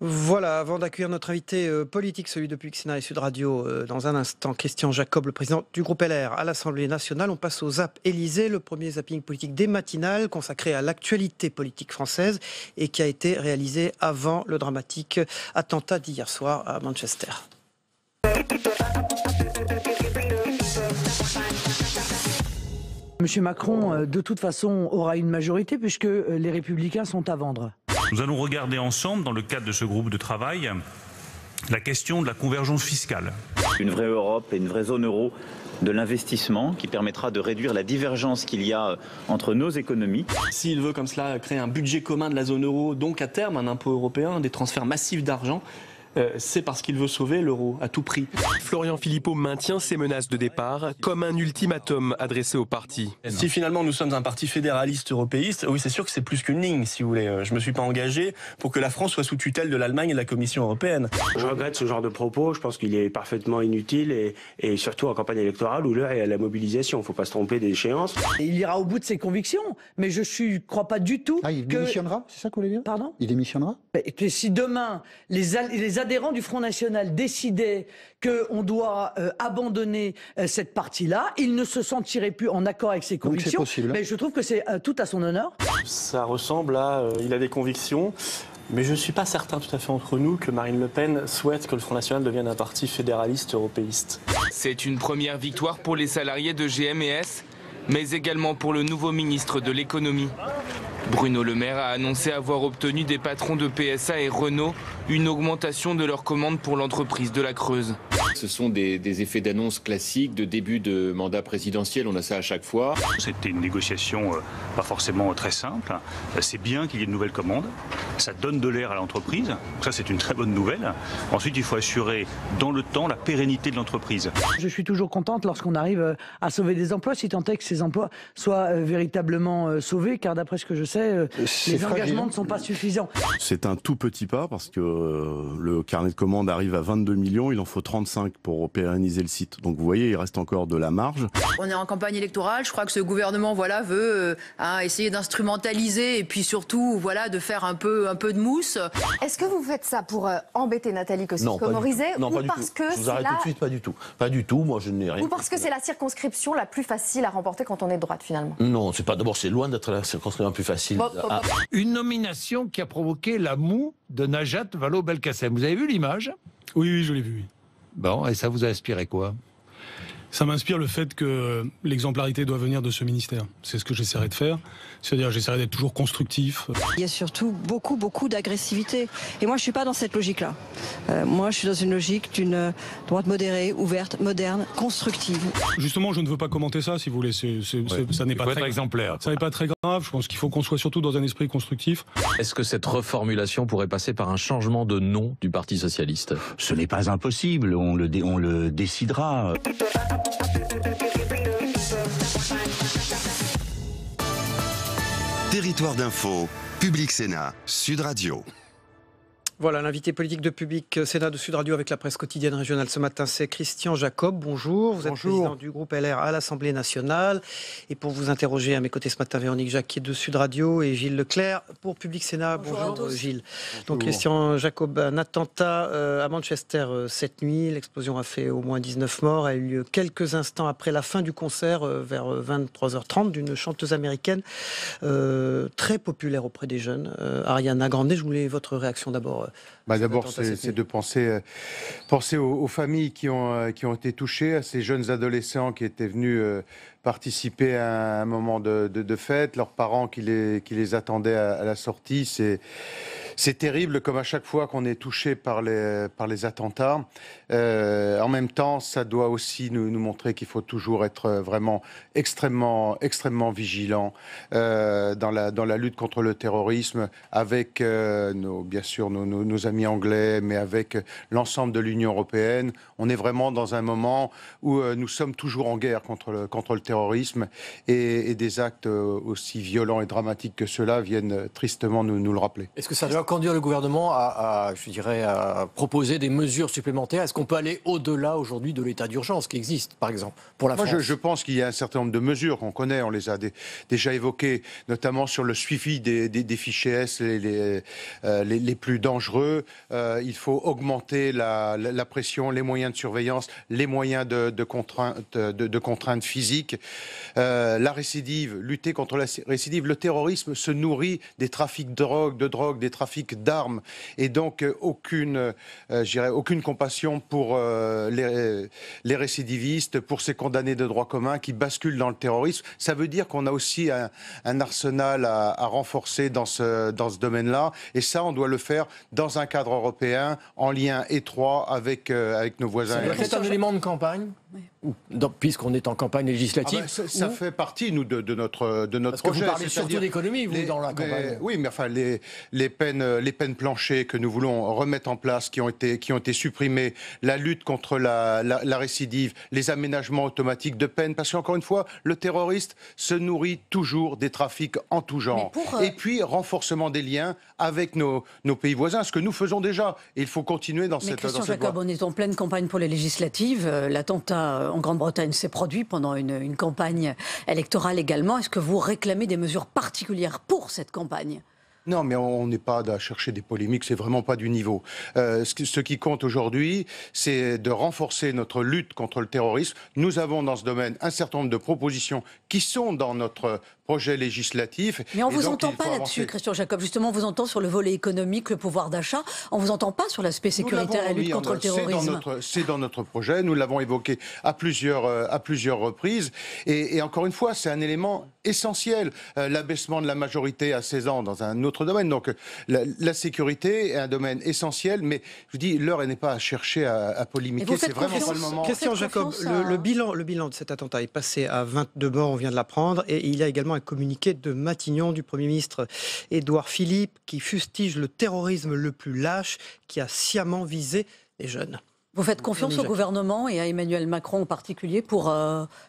Voilà, avant d'accueillir notre invité politique, celui de Public Sénat et Sud Radio, dans un instant, Christian Jacob, le président du groupe LR à l'Assemblée nationale. On passe au Zap Élysée, le premier zapping politique des matinales consacré à l'actualité politique française et qui a été réalisé avant le dramatique attentat d'hier soir à Manchester.
Monsieur Macron, de toute façon, aura une majorité puisque les Républicains sont à vendre.
Nous allons regarder ensemble, dans le cadre de ce groupe de travail, la question de la convergence fiscale.
Une vraie Europe et une vraie zone euro de l'investissement qui permettra de réduire la divergence qu'il y a entre nos économies.
S'il veut comme cela créer un budget commun de la zone euro, donc à terme un impôt européen, des transferts massifs d'argent, c'est parce qu'il veut sauver l'euro à tout prix.
Florian Philippot maintient ses menaces de départ comme un ultimatum adressé au parti.
Si finalement nous sommes un parti fédéraliste européiste, oui c'est sûr que c'est plus qu'une ligne si vous voulez. Je ne me suis pas engagé pour que la France soit sous tutelle de l'Allemagne et de la Commission européenne.
Je regrette ce genre de propos, je pense qu'il est parfaitement inutile et surtout en campagne électorale où l'heure est à la mobilisation. Il ne faut pas se tromper des échéances.
Il ira au bout de ses convictions, mais je ne crois pas du tout
il démissionnera, c'est ça que vous voulez dire?
Pardon?
Il démissionnera?
Et si demain, les adhérents du Front National décidaient qu'on doit abandonner cette partie-là, il ne se sentirait plus en accord avec ses convictions.
Donc c'est possible.
Mais je trouve que c'est tout à son honneur.
Ça ressemble à... il a des convictions, mais je ne suis pas certain tout à fait entre nous que Marine Le Pen souhaite que le Front National devienne un parti fédéraliste européiste.
C'est une première victoire pour les salariés de GMS, mais également pour le nouveau ministre de l'économie. Bruno Le Maire a annoncé avoir obtenu des patrons de PSA et Renault une augmentation de leurs commandes pour l'entreprise de la Creuse.
Ce sont des effets d'annonce classiques de début de mandat présidentiel, on a ça à chaque fois.
C'était une négociation pas forcément très simple. C'est bien qu'il y ait de nouvelles commandes. Ça donne de l'air à l'entreprise. Ça, c'est une très bonne nouvelle. Ensuite, il faut assurer dans le temps la pérennité de l'entreprise.
Je suis toujours contente lorsqu'on arrive à sauver des emplois, si tant est que ces emplois soient véritablement sauvés, car d'après ce que je sais, les engagements ne sont pas suffisants.
C'est un tout petit pas parce que le carnet de commandes arrive à 22 millions, il en faut 35 pour pérenniser le site. Donc vous voyez, il reste encore de la marge.
On est en campagne électorale, je crois que ce gouvernement veut essayer d'instrumentaliser et puis surtout de faire un peu de mousse.
Est-ce que vous faites ça pour embêter Nathalie Kosciusko-Morizet
ou parce que je vous arrête tout de suite, pas du tout. Pas du tout, moi je n'ai rien.
Ou parce que c'est la circonscription la plus facile à remporter quand on est de droite finalement?
Non, c'est loin d'être la circonscription la plus facile.
Une nomination qui a provoqué la moue de Najat Vallaud-Belkacem. Vous avez vu l'image?
Oui, je l'ai vu. Oui.
Bon, et ça vous a inspiré quoi?
Ça m'inspire le fait que l'exemplarité doit venir de ce ministère. C'est ce que j'essaierai de faire. C'est-à-dire j'essaierai d'être toujours constructif.
Il y a surtout beaucoup d'agressivité. Et moi, je ne suis pas dans cette logique-là. Moi, je suis dans une logique d'une droite modérée, ouverte, moderne, constructive.
Justement, je ne veux pas commenter ça, si vous voulez. Ça n'est pas très
exemplaire.
Ça n'est pas très grave. Je pense qu'il faut qu'on soit surtout dans un esprit constructif.
Est-ce que cette reformulation pourrait passer par un changement de nom du Parti socialiste?
Ce n'est pas impossible. On le décidera.
Territoire d'info, Public Sénat, Sud Radio.
Voilà, l'invité politique de Public Sénat de Sud Radio avec la presse quotidienne régionale ce matin, c'est Christian Jacob. Bonjour, vous êtes président du groupe LR à l'Assemblée nationale. Et pour vous interroger, à mes côtés ce matin, Véronique Jacquier de Sud Radio et Gilles Leclerc pour Public Sénat. Bonjour Gilles. Bonjour. Donc Christian Jacob, un attentat à Manchester cette nuit. L'explosion a fait au moins 19 morts. Elle a eu lieu quelques instants après la fin du concert, vers 23h30, d'une chanteuse américaine très populaire auprès des jeunes, Ariana Grande. Je voulais votre réaction d'abord.
D'abord, c'est de penser aux familles qui ont été touchées, à ces jeunes adolescents qui étaient venus participer à un moment de fête, leurs parents qui les attendaient à la sortie. C'est terrible, comme à chaque fois qu'on est touché par les attentats. En même temps, ça doit aussi nous montrer qu'il faut toujours être vraiment extrêmement vigilant dans la lutte contre le terrorisme, avec bien sûr nos amis anglais, mais avec l'ensemble de l'Union européenne. On est vraiment dans un moment où nous sommes toujours en guerre contre le terrorisme, et des actes aussi violents et dramatiques que ceux-là viennent tristement nous le rappeler.
Est-ce que ça doit
conduire le gouvernement à proposer des mesures supplémentaires? Est-ce qu'on peut aller au-delà aujourd'hui de l'état d'urgence qui existe, par exemple, pour la France?
Je pense qu'il y a un certain nombre de mesures qu'on connaît, on les a déjà évoquées, notamment sur le suivi des fichiers S les plus dangereux. Il faut augmenter la pression, les moyens de surveillance, les moyens de contraintes physiques. La récidive, lutter contre la récidive. Le terrorisme se nourrit des trafics de drogue, des trafics d'armes, et donc aucune compassion pour les récidivistes, pour ces condamnés de droit commun qui basculent dans le terrorisme. Ça veut dire qu'on a aussi un arsenal à renforcer dans ce domaine-là, et ça, on doit le faire dans un cadre européen, en lien étroit avec nos voisins.
Ça doit être un élément de campagne, puisqu'on est en campagne législative.
Ça fait partie, nous, de notre
Parce
projet.
Que vous parlez surtout d'économie, vous, dans la campagne.
Oui, mais enfin, les peines planchées que nous voulons remettre en place, qui ont été supprimées, la lutte contre la récidive, les aménagements automatiques de peine, parce qu'encore une fois, le terroriste se nourrit toujours des trafics en tout genre. Et puis, renforcement des liens avec nos pays voisins, ce que nous faisons déjà. Et il faut continuer dans cette voie.
Christian Jacob, on est en pleine campagne pour les législatives. L'attentat en Grande-Bretagne s'est produit pendant une campagne électorale également. Est-ce que vous réclamez des mesures particulières pour cette campagne ?
Non, mais on n'est pas à chercher des polémiques, c'est vraiment pas du niveau. Ce qui compte aujourd'hui, c'est de renforcer notre lutte contre le terrorisme. Nous avons dans ce domaine un certain nombre de propositions qui sont dans notre projet législatif.
Mais on ne vous entend pas là-dessus, Christian Jacob. Justement, on vous entend sur le volet économique, le pouvoir d'achat. On ne vous entend pas sur l'aspect sécuritaire et lutte contre le terrorisme.
C'est dans notre projet. Nous l'avons évoqué à plusieurs reprises. Et encore une fois, c'est un élément essentiel. L'abaissement de la majorité à 16 ans dans un autre domaine. Donc la sécurité est un domaine essentiel. Mais je vous dis, l'heure n'est pas à chercher à polémiquer. C'est vraiment pas le moment.
Christian Jacob, le bilan de cet attentat est passé à 22 morts, on vient de l'apprendre. Et il y a également un communiqué de Matignon, du Premier ministre Édouard Philippe, qui fustige le terrorisme le plus lâche, qui a sciemment visé les jeunes.
Vous faites confiance au gouvernement et à Emmanuel Macron en particulier pour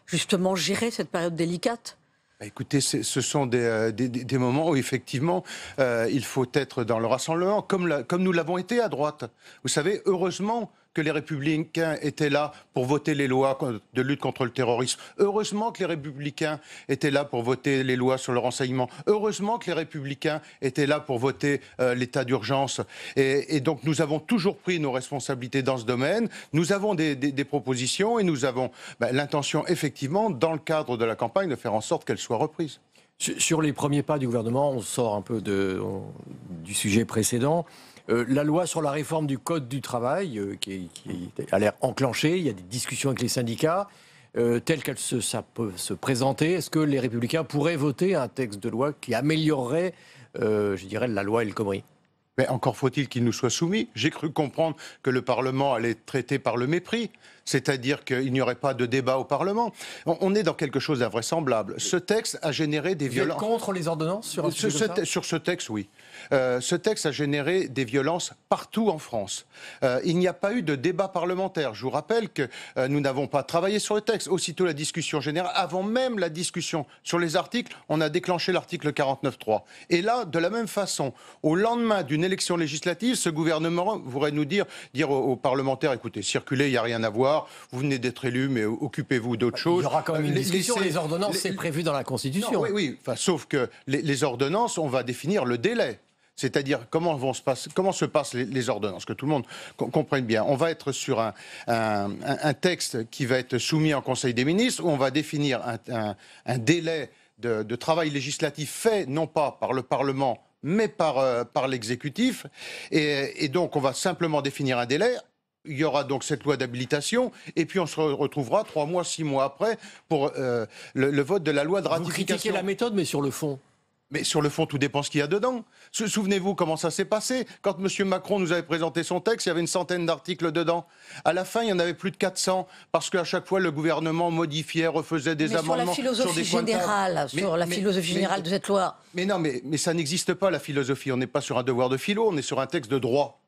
justement gérer cette période délicate ?
Écoutez, ce sont des moments où effectivement il faut être dans le rassemblement, comme nous l'avons été à droite. Vous savez, heureusement que les Républicains étaient là pour voter les lois de lutte contre le terrorisme. Heureusement que les Républicains étaient là pour voter les lois sur le renseignement. Heureusement que les Républicains étaient là pour voter l'état d'urgence. Et donc nous avons toujours pris nos responsabilités dans ce domaine. Nous avons des propositions et nous avons l'intention, effectivement, dans le cadre de la campagne, de faire en sorte qu'elles soient reprises.
Sur les premiers pas du gouvernement, on sort un peu du sujet précédent. La loi sur la réforme du Code du travail, qui a l'air enclenchée, il y a des discussions avec les syndicats, telles qu'elles ça peut se présenter. Est-ce que les Républicains pourraient voter un texte de loi qui améliorerait, la loi El Khomri ?
Mais encore faut-il qu'il nous soit soumis. J'ai cru comprendre que le Parlement allait être traité par le mépris, c'est-à-dire qu'il n'y aurait pas de débat au Parlement. On est dans quelque chose d'invraisemblable. Ce texte a généré des violences...
Vous êtes contre les ordonnances sur
ce texte, oui. Ce texte a généré des violences partout en France. Il n'y a pas eu de débat parlementaire. Je vous rappelle que nous n'avons pas travaillé sur le texte. Aussitôt la discussion générale, avant même la discussion sur les articles, on a déclenché l'article 49.3. Et là, de la même façon, au lendemain d'une élection législative, ce gouvernement voudrait nous dire aux parlementaires, écoutez, circulez, il n'y a rien à voir, vous venez d'être élus, mais occupez-vous d'autres choses.
Il y aura quand même une discussion, les ordonnances, c'est prévu dans la Constitution.
Non, oui, sauf que les ordonnances, on va définir le délai. C'est-à-dire comment se passent les ordonnances, que tout le monde comprenne bien. On va être sur un texte qui va être soumis en Conseil des ministres, où on va définir un délai de travail législatif fait, non pas par le Parlement, mais par l'exécutif. Et donc, on va simplement définir un délai. Il y aura donc cette loi d'habilitation, et puis on se retrouvera 3 mois, 6 mois après pour le vote de la loi de ratification.
Vous critiquez la méthode, mais sur le fond.
Mais sur le fond, tout dépend ce qu'il y a dedans. Souvenez-vous comment ça s'est passé. Quand M. Macron nous avait présenté son texte, il y avait une centaine d'articles dedans. À la fin, il y en avait plus de 400, parce qu'à chaque fois, le gouvernement modifiait, refaisait des amendements.
Sur la philosophie générale de cette loi.
Mais non, mais ça n'existe pas, la philosophie. On n'est pas sur un devoir de philo, on est sur un texte de droit.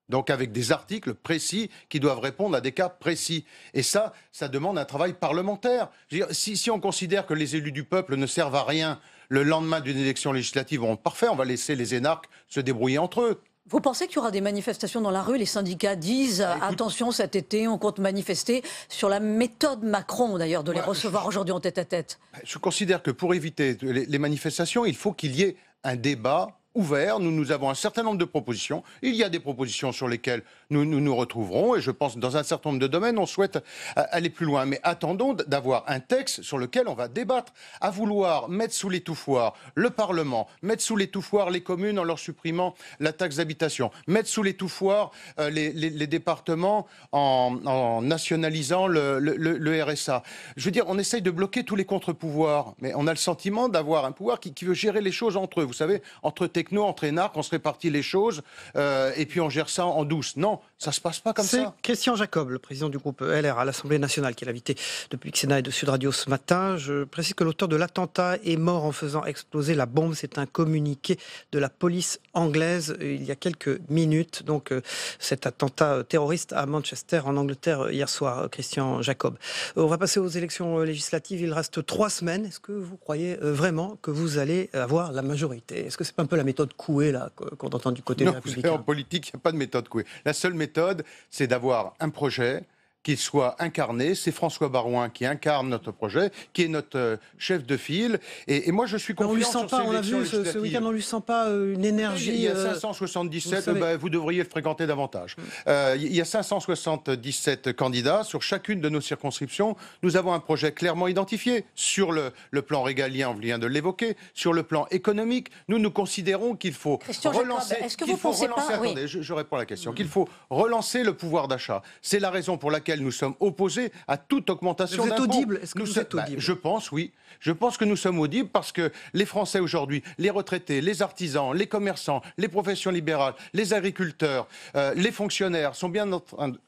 Donc avec des articles précis qui doivent répondre à des cas précis. Et ça demande un travail parlementaire. Je veux dire, si on considère que les élus du peuple ne servent à rien le lendemain d'une élection législative, parfait, on va laisser les énarques se débrouiller entre eux.
Vous pensez qu'il y aura des manifestations dans la rue? Les syndicats disent attention, cet été, on compte manifester sur la méthode Macron, d'ailleurs, de les recevoir aujourd'hui en tête-à-tête.
Je considère que pour éviter les manifestations, il faut qu'il y ait un débat ouvert. Nous avons un certain nombre de propositions. Il y a des propositions sur lesquelles nous retrouverons et je pense que dans un certain nombre de domaines, on souhaite aller plus loin. Mais attendons d'avoir un texte sur lequel on va débattre. À vouloir mettre sous l'étouffoir le Parlement, mettre sous l'étouffoir les communes en leur supprimant la taxe d'habitation, mettre sous l'étouffoir les départements en nationalisant le RSA. Je veux dire, on essaye de bloquer tous les contre-pouvoirs, mais on a le sentiment d'avoir un pouvoir qui veut gérer les choses entre eux. Vous savez, entre techno, entre énarques, on se répartit les choses et puis on gère ça en douce. Non, ça ne se passe pas comme ça.
C'est Christian Jacob, le président du groupe LR à l'Assemblée nationale, qui est l'invité de Public Sénat et de Sud Radio ce matin. Je précise que l'auteur de l'attentat est mort en faisant exploser la bombe. C'est un communiqué de la police anglaise il y a quelques minutes. Donc cet attentat terroriste à Manchester, en Angleterre, hier soir, Christian Jacob. On va passer aux élections législatives. Il reste 3 semaines. Est-ce que vous croyez vraiment que vous allez avoir la majorité? Est-ce que c'est pas un peu la méthode Coué là qu'on entend du côté des Républicains?
En politique, il n'y a pas de méthode Coué. La seule méthode, c'est d'avoir un projet qu'il soit incarné. C'est François Baroin qui incarne notre projet, qui est notre chef de file. Et moi, je suis confiant sur ces élections législatives. On a vu ce week-end,
on ne lui sent pas une énergie...
Il y a 577, vous devriez le fréquenter davantage. Il y a 577 candidats sur chacune de nos circonscriptions. Nous avons un projet clairement identifié. Sur le plan régalien, on vient de l'évoquer. Sur le plan économique, nous considérons qu'il faut relancer...
Est-ce que vous pensez pas...
Attendez, je réponds à la question. Qu'il faut relancer le pouvoir d'achat. C'est la raison pour laquelle nous sommes opposés à toute augmentation d'impôts.
Vous êtes audible? Est-ce que vous êtes audible?
Je pense, oui. Je pense que nous sommes audibles parce que les Français aujourd'hui, les retraités, les artisans, les commerçants, les professions libérales, les agriculteurs, les fonctionnaires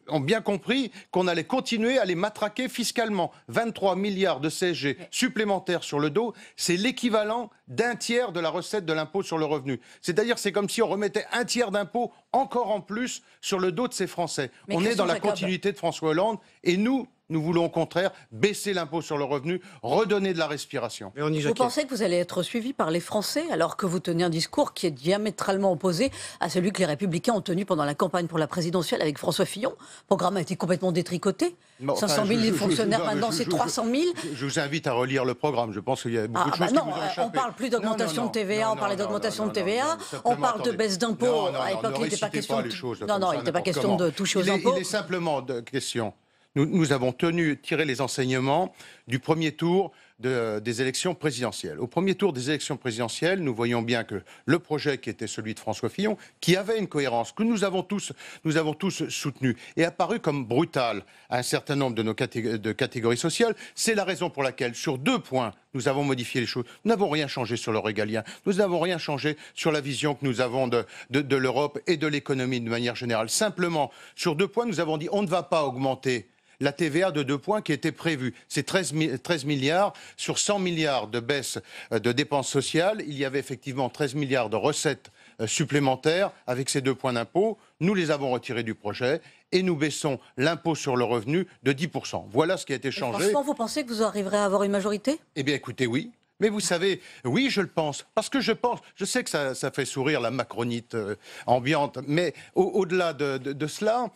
ont bien compris qu'on allait continuer à les matraquer fiscalement. 23 milliards de CSG supplémentaires sur le dos, c'est l'équivalent d'un tiers de la recette de l'impôt sur le revenu. C'est-à-dire, c'est comme si on remettait un tiers d'impôt encore en plus sur le dos de ces Français. On est dans la continuité de François Hollande et nous voulons au contraire baisser l'impôt sur le revenu, redonner de la respiration.
Vous pensez que vous allez être suivi par les Français alors que vous tenez un discours qui est diamétralement opposé à celui que les Républicains ont tenu pendant la campagne pour la présidentielle avec François Fillon? Le programme a été complètement détricoté. 500 000 fonctionnaires, maintenant c'est 300 000.
Je vous invite à relire le programme. Je pense qu'il y a beaucoup de choses qui vous ont échappé.
On parle plus d'augmentation de TVA, on parlait d'augmentation de TVA, on parle de baisse d'impôts. À l'époque, il n'était pas question il n'était pas question de toucher aux impôts.
Il est simplement de question. Nous avons tiré les enseignements du premier tour des élections présidentielles. Au premier tour des élections présidentielles, nous voyons bien que le projet qui était celui de François Fillon, qui avait une cohérence, que nous avons tous soutenu, est apparu comme brutal à un certain nombre de catégories sociales. C'est la raison pour laquelle, sur 2 points, nous avons modifié les choses. Nous n'avons rien changé sur le régalien. Nous n'avons rien changé sur la vision que nous avons de l'Europe et de l'économie de manière générale. Simplement, sur 2 points, nous avons dit on ne va pas augmenter la TVA de 2 points qui était prévue. C'est 13 milliards sur 100 milliards de baisse de dépenses sociales. Il y avait effectivement 13 milliards de recettes supplémentaires avec ces 2 points d'impôt. Nous les avons retirés du projet et nous baissons l'impôt sur le revenu de 10%. Voilà ce qui a été changé.
Franchement, vous pensez que vous arriverez à avoir une majorité?
Eh bien, écoutez, oui. Mais vous savez, oui, je le pense. Parce que je sais que ça fait sourire la macronite ambiante, mais au-delà de cela,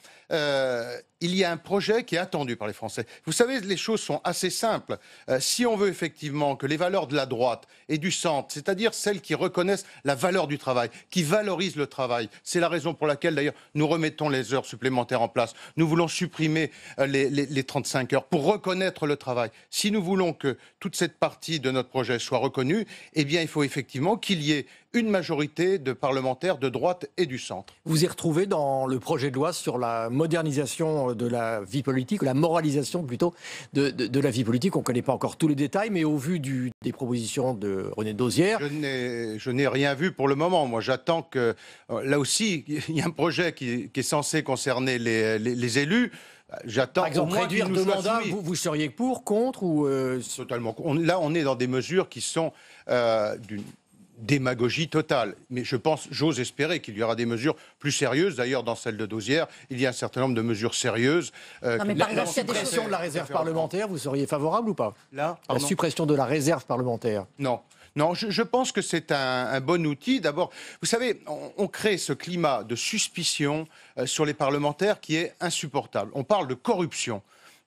il y a un projet qui est attendu par les Français. Vous savez, les choses sont assez simples. Si on veut effectivement que les valeurs de la droite et du centre, c'est-à-dire celles qui reconnaissent la valeur du travail, qui valorisent le travail, c'est la raison pour laquelle d'ailleurs nous remettons les heures supplémentaires en place. Nous voulons supprimer les 35 heures pour reconnaître le travail. Si nous voulons que toute cette partie de notre projet soit reconnue, eh bien il faut effectivement qu'il y ait une majorité de parlementaires de droite et du centre.
Vous y retrouvez dans le projet de loi sur la modernisation de la vie politique, la moralisation plutôt de la vie politique. On ne connaît pas encore tous les détails, mais au vu des propositions de René Dosière...
Je n'ai rien vu pour le moment. Moi, j'attends que... Là aussi, il y a un projet qui est censé concerner les élus. J'attends.
Par exemple, réduire 2 mandats, vous seriez pour, contre ou
Totalement. Là, on est dans des mesures qui sont d'une démagogie totale. Mais j'ose espérer qu'il y aura des mesures plus sérieuses. D'ailleurs, dans celle de Dosière, il y a un certain nombre de mesures sérieuses.
La suppression de la réserve parlementaire, vous seriez favorable ou pas? La suppression de la réserve parlementaire?
Non. Non, je pense que c'est un bon outil. D'abord, vous savez, on crée ce climat de suspicion sur les parlementaires qui est insupportable. On parle de corruption.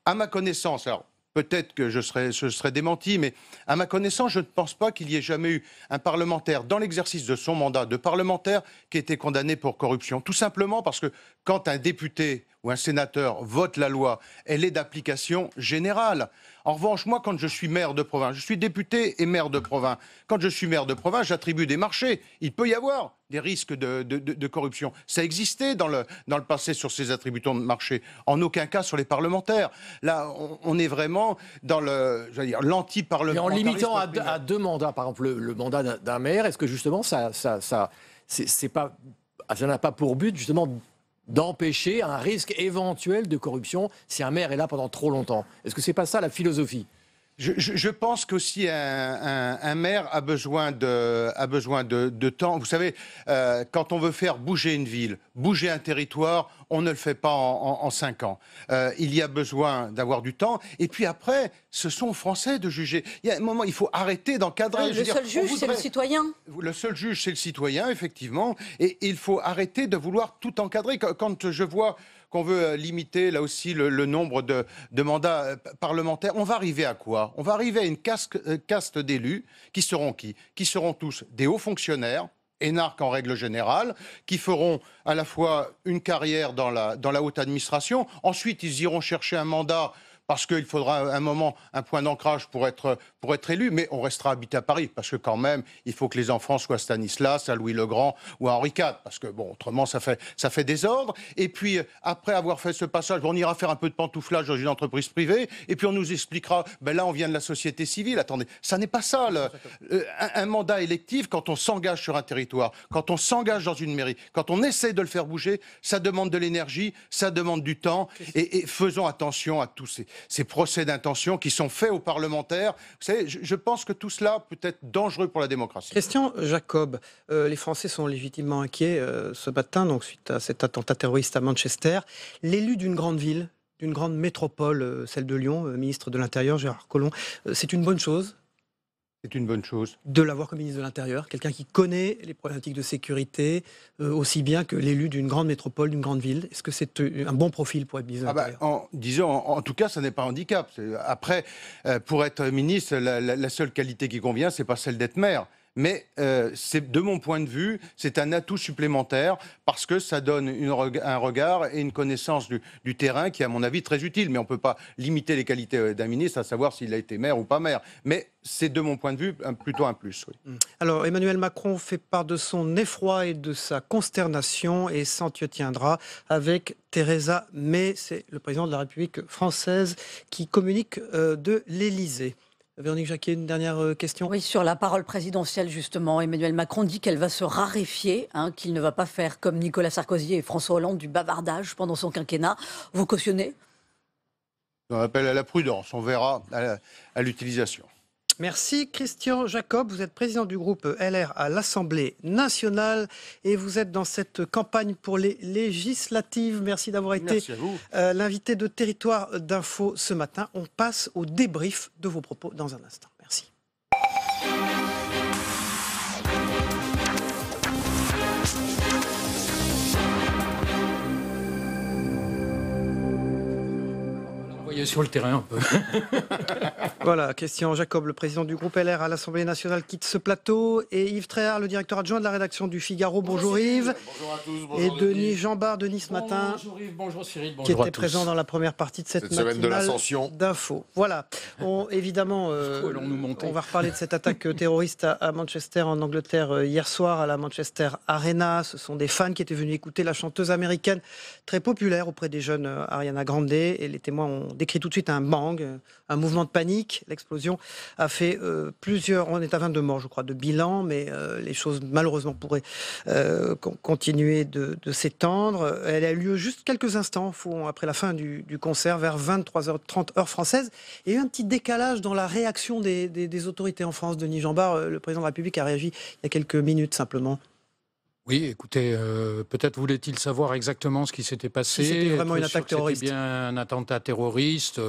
À ma connaissance, alors peut-être que je serai démenti, mais à ma connaissance, je ne pense pas qu'il y ait jamais eu un parlementaire dans l'exercice de son mandat de parlementaire qui ait été condamné pour corruption. Tout simplement parce que quand un député ou un sénateur vote la loi, elle est d'application générale. En revanche, moi, quand je suis maire de province, je suis député et maire de province. Quand je suis maire de province, j'attribue des marchés. Il peut y avoir des risques de corruption. Ça existait dans le passé sur ces attributions de marché. En aucun cas sur les parlementaires. Là, on est vraiment dans l'anti-parlementarisme.
Et en limitant à 2 mandats, par exemple le mandat d'un maire, est-ce que justement ça n'a pas pour but justement d'empêcher un risque éventuel de corruption si un maire est là pendant trop longtemps? Est-ce que c'est pas ça la philosophie?
Je pense qu'aussi un maire a besoin de temps. Vous savez, quand on veut faire bouger une ville, bouger un territoire, on ne le fait pas en 5 ans. Il y a besoin d'avoir du temps. Et puis après, ce sont aux Français de juger. Il y a un moment, il faut arrêter d'encadrer.
Le seul juge, c'est le citoyen.
Le seul juge, c'est le citoyen, effectivement. Et il faut arrêter de vouloir tout encadrer. Quand je vois qu'on veut limiter, là aussi, le nombre de mandats parlementaires, on va arriver à quoi? On va arriver à une caste d'élus qui seront qui? Qui seront tous des hauts fonctionnaires, énarques en règle générale, qui feront à la fois une carrière dans la haute administration. Ensuite, ils iront chercher un mandat parce qu'il faudra un moment, un point d'ancrage pour être élu, mais on restera habité à Paris, parce que quand même, il faut que les enfants soient à Stanislas, à Louis-le-Grand ou à Henri IV, parce que bon, autrement, ça fait désordre. Et puis, après avoir fait ce passage, on ira faire un peu de pantouflage dans une entreprise privée, et puis on nous expliquera, ben là, on vient de la société civile. Attendez, ça n'est pas ça, un mandat électif, quand on s'engage sur un territoire, quand on s'engage dans une mairie, quand on essaie de le faire bouger, ça demande de l'énergie, ça demande du temps, et faisons attention à tous ces procès d'intention qui sont faits aux parlementaires. Vous savez, je pense que tout cela peut être dangereux pour la démocratie.
Christian Jacob, les Français sont légitimement inquiets ce matin, donc suite à cet attentat terroriste à Manchester. L'élu d'une grande ville, d'une grande métropole, celle de Lyon, ministre de l'Intérieur, Gérard Collomb, c'est une bonne chose?
C'est une bonne chose.
De l'avoir comme ministre de l'Intérieur, quelqu'un qui connaît les problématiques de sécurité aussi bien que l'élu d'une grande métropole, d'une grande ville. Est-ce que c'est un bon profil pour être ministre de l'Intérieur?
Disons, en tout cas, ça n'est pas un handicap. Après, pour être ministre, la seule qualité qui convient, c'est pas celle d'être maire. Mais de mon point de vue, c'est un atout supplémentaire parce que ça donne un regard et une connaissance du terrain qui est, à mon avis, très utile. Mais on ne peut pas limiter les qualités d'un ministre à savoir s'il a été maire ou pas maire. Mais c'est, de mon point de vue, plutôt un plus. Oui.
Alors, Emmanuel Macron fait part de son effroi et de sa consternation et s'entretiendra avec Theresa May. C'est le président de la République française qui communique de l'Élysée. Véronique Jacquet, une dernière question.
Oui, sur la parole présidentielle, justement. Emmanuel Macron dit qu'elle va se raréfier, qu'il ne va pas faire comme Nicolas Sarkozy et François Hollande du bavardage pendant son quinquennat. Vous cautionnez?
On appelle à la prudence, on verra à l'utilisation.
Merci Christian Jacob, vous êtes président du groupe LR à l'Assemblée nationale et vous êtes dans cette campagne pour les législatives. Merci d'avoir été l'invité de Territoire d'Info ce matin. On passe au débrief de vos propos dans un instant. Merci.
Sur le terrain un peu.
Voilà, Christian Jacob, le président du groupe LR à l'Assemblée nationale, quitte ce plateau. Et Yves Tréhard, le directeur adjoint de la rédaction du Figaro. Bonjour Yves.
Bonjour à tous. Bonjour
et Denis Jambard, Denis ce matin.
Bonjour Yves, bonjour Cyril, bonjour
qui était
à tous.
présent dans la première partie de cette
semaine de l'ascension
d'infos. Voilà. Évidemment, on va reparler de cette attaque terroriste à Manchester, en Angleterre, hier soir, à la Manchester Arena. Ce sont des fans qui étaient venus écouter la chanteuse américaine très populaire auprès des jeunes, Ariana Grande. Et les témoins ont décrit tout de suite un bang, un mouvement de panique. L'explosion a fait on est à 22 morts, je crois, de bilan, mais les choses, malheureusement, pourraient continuer de s'étendre. Elle a eu lieu juste quelques instants après la fin du concert, vers 23h30 heure française. Il y a eu un petit décalage dans la réaction des autorités en France. Denis Jambard, le président de la République, a réagi il y a quelques minutes simplement.
Oui, écoutez, peut-être voulait-il savoir exactement ce qui s'était passé.
Si c'était vraiment une attaque terroriste.
C'était bien un attentat terroriste.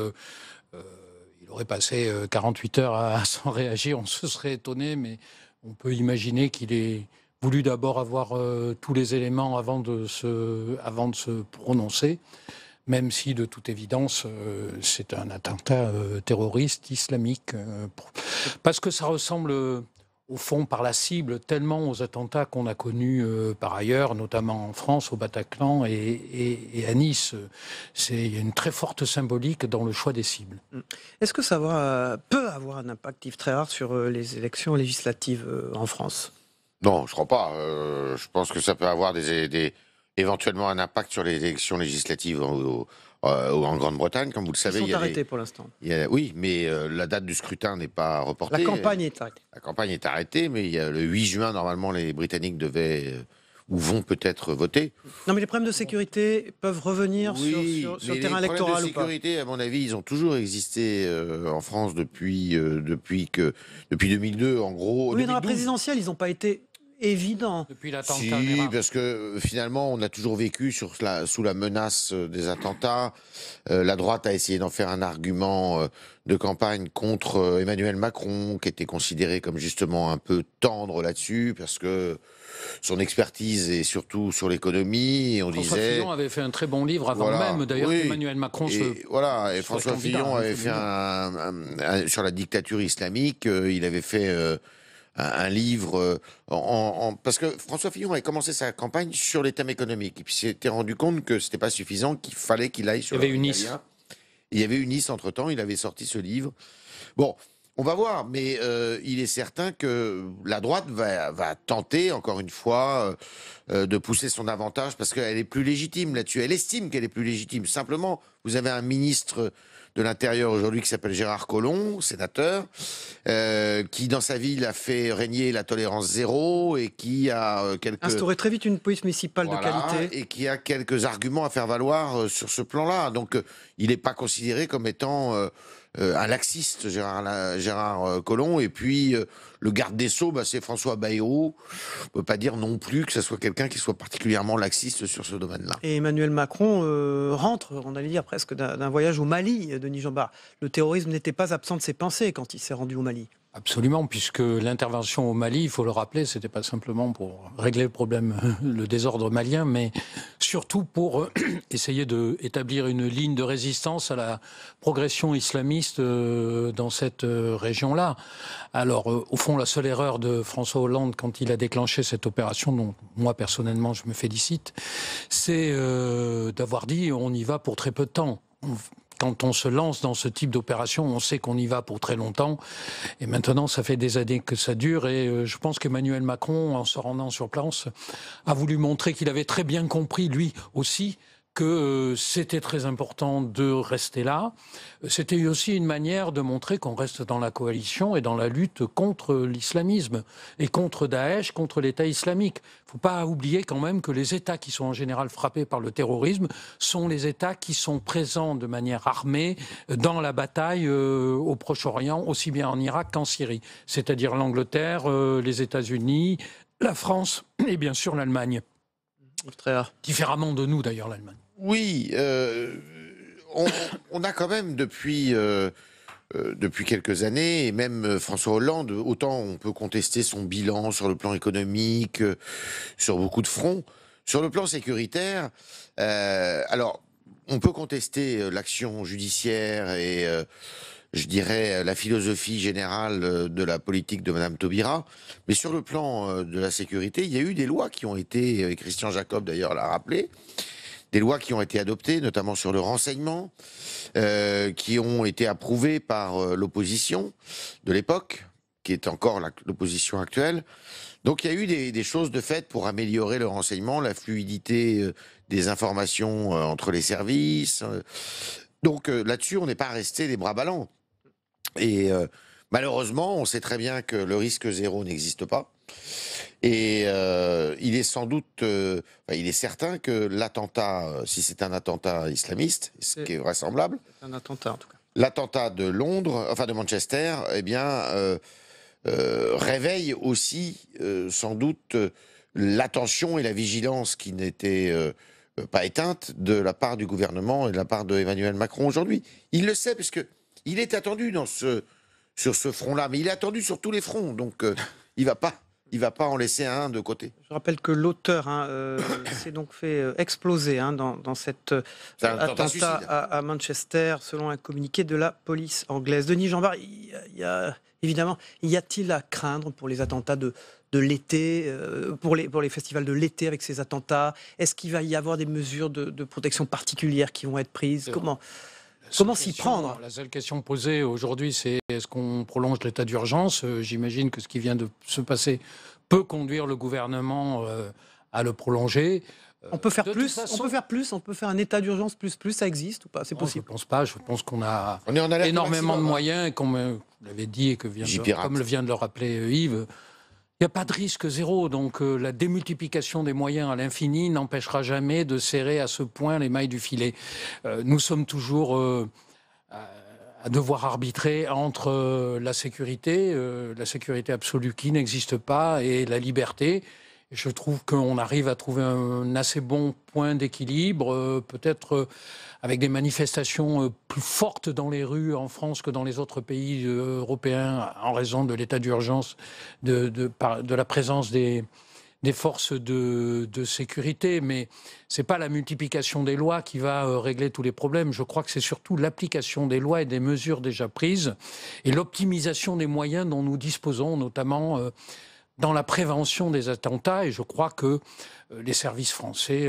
Il
aurait passé 48 heures à s'en réagir, on se serait étonné, mais on peut imaginer qu'il ait voulu d'abord avoir tous les éléments avant de se prononcer, même si de toute évidence c'est un attentat terroriste islamique, parce que ça ressemble au fond par la cible tellement aux attentats qu'on a connus par ailleurs, notamment en France, au Bataclan et à Nice. Il y a une très forte symbolique dans le choix des cibles.
Est-ce que ça peut avoir un impact, Yves Tréhard, sur les élections législatives en France?
Non, je crois pas. Je pense que ça peut avoir éventuellement un impact sur les élections législatives en Grande-Bretagne, comme vous le savez.
Ils sont arrêtés pour l'instant.
Oui, mais la date du scrutin n'est pas reportée.
La campagne est arrêtée.
La campagne est arrêtée, mais le 8 juin, normalement, les Britanniques devaient ou vont peut-être voter.
Non, mais les problèmes de sécurité peuvent revenir sur le terrain électoral ou pas? Les problèmes de
sécurité, à mon avis, ils ont toujours existé en France depuis 2002, en gros.
Oui, mais dans la présidentielle, ils n'ont pas été évident.
Depuis l'attentat. Si, parce que finalement, on a toujours vécu sous la menace des attentats. La droite a essayé d'en faire un argument de campagne contre Emmanuel Macron, qui était considéré comme justement un peu tendre là-dessus, parce que son expertise est surtout sur l'économie.
François Fillon avait fait un très bon livre avant même, d'ailleurs, qu'Emmanuel Macron
et François Fillon avait fait sur la dictature islamique. Il avait fait un livre parce que François Fillon avait commencé sa campagne sur les thèmes économiques et puis s'était rendu compte que c'était pas suffisant, qu'il fallait qu'il aille sur
il y avait une Nice.
Il y avait une Nice entre temps, il avait sorti ce livre. Bon, on va voir, mais il est certain que la droite va tenter encore une fois de pousser son avantage parce qu'elle est plus légitime là-dessus. Elle estime qu'elle est plus légitime. Simplement, vous avez un ministre de l'Intérieur aujourd'hui qui s'appelle Gérard Collomb, sénateur, qui dans sa ville a fait régner la tolérance zéro et qui a
instauré très vite une police municipale de qualité.
Et qui a quelques arguments à faire valoir sur ce plan-là. Donc il n'est pas considéré comme étant un laxiste, Gérard Collomb. Et puis le garde des Sceaux, c'est François Bayrou. On ne peut pas dire non plus que ce soit quelqu'un qui soit particulièrement laxiste sur ce domaine-là.
Et Emmanuel Macron rentre, on allait dire presque, d'un voyage au Mali, Denis Jeanbart. Le terrorisme n'était pas absent de ses pensées quand il s'est rendu au Mali.
Absolument, puisque l'intervention au Mali, il faut le rappeler, c'était pas simplement pour régler le problème, le désordre malien, mais surtout pour essayer d'établir une ligne de résistance à la progression islamiste dans cette région-là. Alors, au fond, la seule erreur de François Hollande quand il a déclenché cette opération, dont moi personnellement je me félicite, c'est d'avoir dit on y va pour très peu de temps. Quand on se lance dans ce type d'opération, on sait qu'on y va pour très longtemps. Et maintenant, ça fait des années que ça dure. Et je pense qu'Emmanuel Macron, en se rendant sur place, a voulu montrer qu'il avait très bien compris, lui aussi, que c'était très important de rester là. C'était aussi une manière de montrer qu'on reste dans la coalition et dans la lutte contre l'islamisme et contre Daesh, contre l'État islamique. Il ne faut pas oublier quand même que les États qui sont en général frappés par le terrorisme sont les États qui sont présents de manière armée dans la bataille au Proche-Orient, aussi bien en Irak qu'en Syrie. C'est-à-dire l'Angleterre, les États-Unis, la France et bien sûr l'Allemagne. Différemment de nous d'ailleurs, l'Allemagne.
Oui, on a quand même depuis quelques années, et même François Hollande, autant on peut contester son bilan sur le plan économique, sur beaucoup de fronts. Sur le plan sécuritaire, alors on peut contester l'action judiciaire et je dirais la philosophie générale de la politique de Madame Taubira, mais sur le plan de la sécurité, il y a eu des lois qui ont été, et Christian Jacob d'ailleurs l'a rappelé, des lois qui ont été adoptées, notamment sur le renseignement, qui ont été approuvées par l'opposition de l'époque, qui est encore l'opposition actuelle. Donc il y a eu des choses de fait pour améliorer le renseignement, la fluidité des informations entre les services. Donc là-dessus, on n'est pas resté les bras ballants. Et malheureusement, on sait très bien que le risque zéro n'existe pas. Et il est sans doute, il est certain que l'attentat, si c'est un attentat islamiste, ce qui est vraisemblable,
c'est un attentat en tout cas.
L'attentat de Londres, enfin de Manchester, eh bien, réveille aussi sans doute l'attention et la vigilance qui n'étaient pas éteintes de la part du gouvernement et de la part d'Emmanuel Macron aujourd'hui. Il le sait puisque il est attendu sur ce front-là, mais il est attendu sur tous les fronts, donc il va pas en laisser un de côté.
Je rappelle que l'auteur s'est donc fait exploser dans cet attentat à Manchester, selon un communiqué de la police anglaise. Denis Jambard, évidemment, y a-t-il à craindre pour les attentats de l'été, pour les festivals de l'été avec ces attentats? Est-ce qu'il va y avoir des mesures de protection particulières qui vont être prises? Comment s'y prendre?
La seule question posée aujourd'hui, c'est est-ce qu'on prolonge l'état d'urgence? J'imagine que ce qui vient de se passer peut conduire le gouvernement à le prolonger.
On peut faire plus, on peut faire un état d'urgence plus, ça existe ou pas? C'est possible?
Je ne pense pas, je pense qu'on a énormément de moyens, et comme vous l'avez dit, et comme vient de le rappeler Yves, il n'y a pas de risque zéro, donc la démultiplication des moyens à l'infini n'empêchera jamais de serrer à ce point les mailles du filet. Nous sommes toujours à devoir arbitrer entre la sécurité absolue qui n'existe pas, et la liberté. Et je trouve qu'on arrive à trouver un assez bon point d'équilibre, peut-être avec des manifestations plus fortes dans les rues en France que dans les autres pays européens, en raison de l'état d'urgence, de la présence des forces de sécurité. Mais ce n'est pas la multiplication des lois qui va régler tous les problèmes. Je crois que c'est surtout l'application des lois et des mesures déjà prises, et l'optimisation des moyens dont nous disposons, notamment dans la prévention des attentats. Et je crois que les services français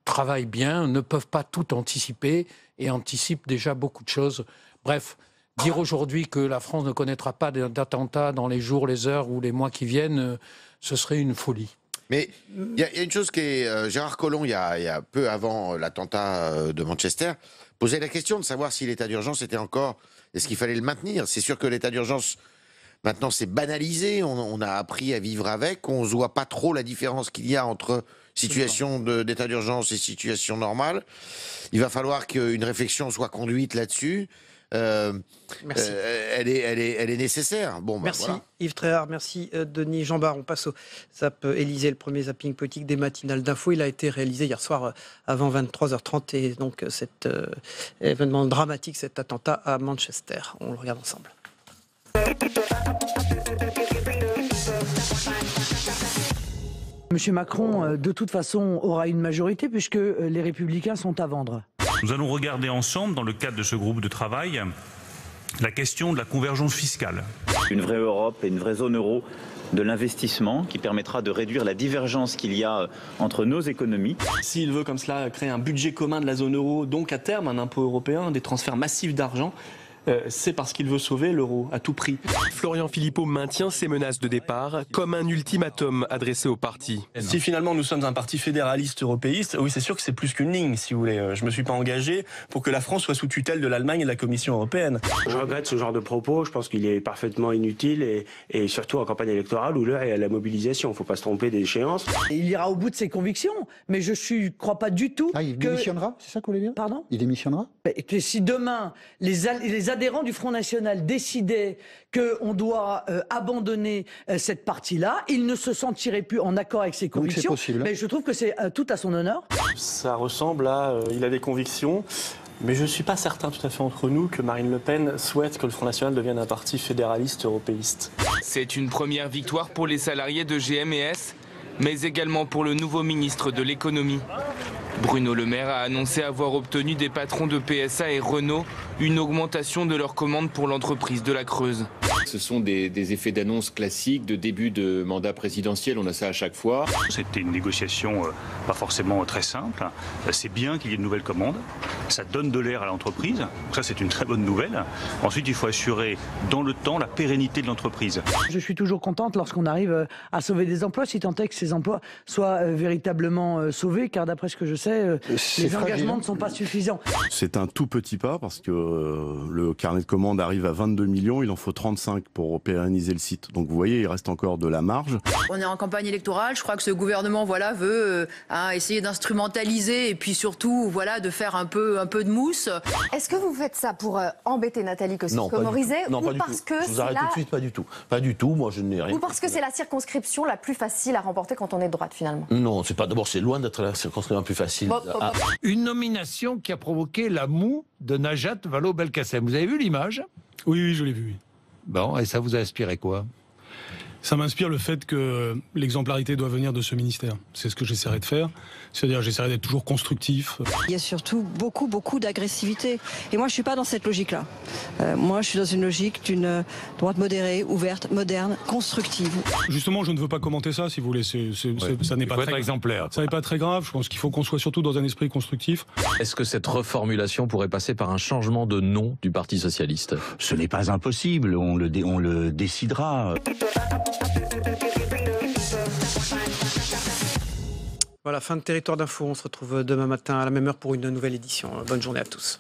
travaillent bien, ne peuvent pas tout anticiper, et anticipent déjà beaucoup de choses. Bref, dire aujourd'hui que la France ne connaîtra pas d'attentats dans les jours, les heures ou les mois qui viennent, ce serait une folie.
Mais il y a une chose qui est... Gérard Collomb, il y a peu avant l'attentat de Manchester, posait la question de savoir si l'état d'urgence était encore... Est-ce qu'il fallait le maintenir? C'est sûr que l'état d'urgence... Maintenant, c'est banalisé, on a appris à vivre avec, on ne voit pas trop la différence qu'il y a entre situation d'état d'urgence et situation normale. Il va falloir qu'une réflexion soit conduite là-dessus.
Merci.
Elle est nécessaire. Bon,
merci
voilà.
Yves Tréhard, merci Denis Jambard. On passe au Zap Élysée, le premier zapping politique des matinales d'info. Il a été réalisé hier soir avant 23h30, et donc cet événement dramatique, cet attentat à Manchester. On le regarde ensemble.
Monsieur Macron, de toute façon, aura une majorité puisque les Républicains sont à vendre.
Nous allons regarder ensemble, dans le cadre de ce groupe de travail, la question de la convergence fiscale.
Une vraie Europe et une vraie zone euro de l'investissement qui permettra de réduire la divergence qu'il y a entre nos économies.
S'il veut comme cela créer un budget commun de la zone euro, donc à terme un impôt européen, des transferts massifs d'argent, c'est parce qu'il veut sauver l'euro à tout prix.
Florian Philippot maintient ses menaces de départ comme un ultimatum adressé au parti.
Si finalement nous sommes un parti fédéraliste européiste, oui, c'est sûr que c'est plus qu'une ligne, si vous voulez. Je ne me suis pas engagé pour que la France soit sous tutelle de l'Allemagne et de la Commission européenne.
Je regrette ce genre de propos, je pense qu'il est parfaitement inutile, et surtout en campagne électorale où l'heure est à la mobilisation. Il ne faut pas se tromper des échéances.
Il ira au bout de ses convictions, mais je ne crois pas du tout
il démissionnera, c'est ça que vous voulez dire? Pardon? Il démissionnera?
Et si demain, les adhérents du Front National décidaient qu'on doit abandonner cette partie-là, il ne se sentirait plus en accord avec ses convictions. Mais je trouve que c'est tout à son honneur.
Ça ressemble à... il a des convictions, mais je ne suis pas certain tout à fait entre nous que Marine Le Pen souhaite que le Front National devienne un parti fédéraliste européiste.
C'est une première victoire pour les salariés de GMS, mais également pour le nouveau ministre de l'économie. Bruno Le Maire a annoncé avoir obtenu des patrons de PSA et Renault une augmentation de leurs commandes pour l'entreprise de la Creuse.
Ce sont des effets d'annonce classiques de début de mandat présidentiel, on a ça à chaque fois.
C'était une négociation pas forcément très simple. C'est bien qu'il y ait de nouvelles commandes, ça donne de l'air à l'entreprise, ça c'est une très bonne nouvelle. Ensuite, il faut assurer dans le temps la pérennité de l'entreprise.
Je suis toujours contente lorsqu'on arrive à sauver des emplois, si tant est que ces emplois soient véritablement sauvés, car d'après ce que je sais, les engagements ne sont pas suffisants.
C'est un tout petit pas, parce que le carnet de commandes arrive à 22 millions, il en faut 35 35 pour pérenniser le site. Donc vous voyez, il reste encore de la marge.
On est en campagne électorale. Je crois que ce gouvernement veut essayer d'instrumentaliser et puis surtout de faire un peu de mousse.
Est-ce que vous faites ça pour embêter Nathalie Kosciusko-Morizet ou parce que
je vous arrête tout de suite, pas du tout. Pas du tout, moi je n'ai rien.
Ou parce que c'est la circonscription la plus facile à remporter quand on est de droite finalement?
Non, c'est pas. D'abord, c'est loin d'être la circonscription la plus facile.
Une nomination qui a provoqué la moue de Najat Vallaud-Belkacem. Vous avez vu l'image?
Oui, je l'ai vu. Oui.
Bon, et ça vous a inspiré quoi?
Ça m'inspire le fait que l'exemplarité doit venir de ce ministère. C'est ce que j'essaierai de faire. C'est-à-dire, j'essaierai d'être toujours constructif.
Il y a surtout beaucoup d'agressivité. Et moi, je ne suis pas dans cette logique-là. Moi, je suis dans une logique d'une droite modérée, ouverte, moderne, constructive.
Justement, je ne veux pas commenter ça, si vous voulez. Ça n'est pas très
exemplaire.
Ça n'est pas très grave. Je pense qu'il faut qu'on soit surtout dans un esprit constructif.
Est-ce que cette reformulation pourrait passer par un changement de nom du Parti socialiste?
Ce n'est pas impossible. On le décidera.
Voilà, fin de Territoire d'Info. On se retrouve demain matin à la même heure pour une nouvelle édition. Bonne journée à tous.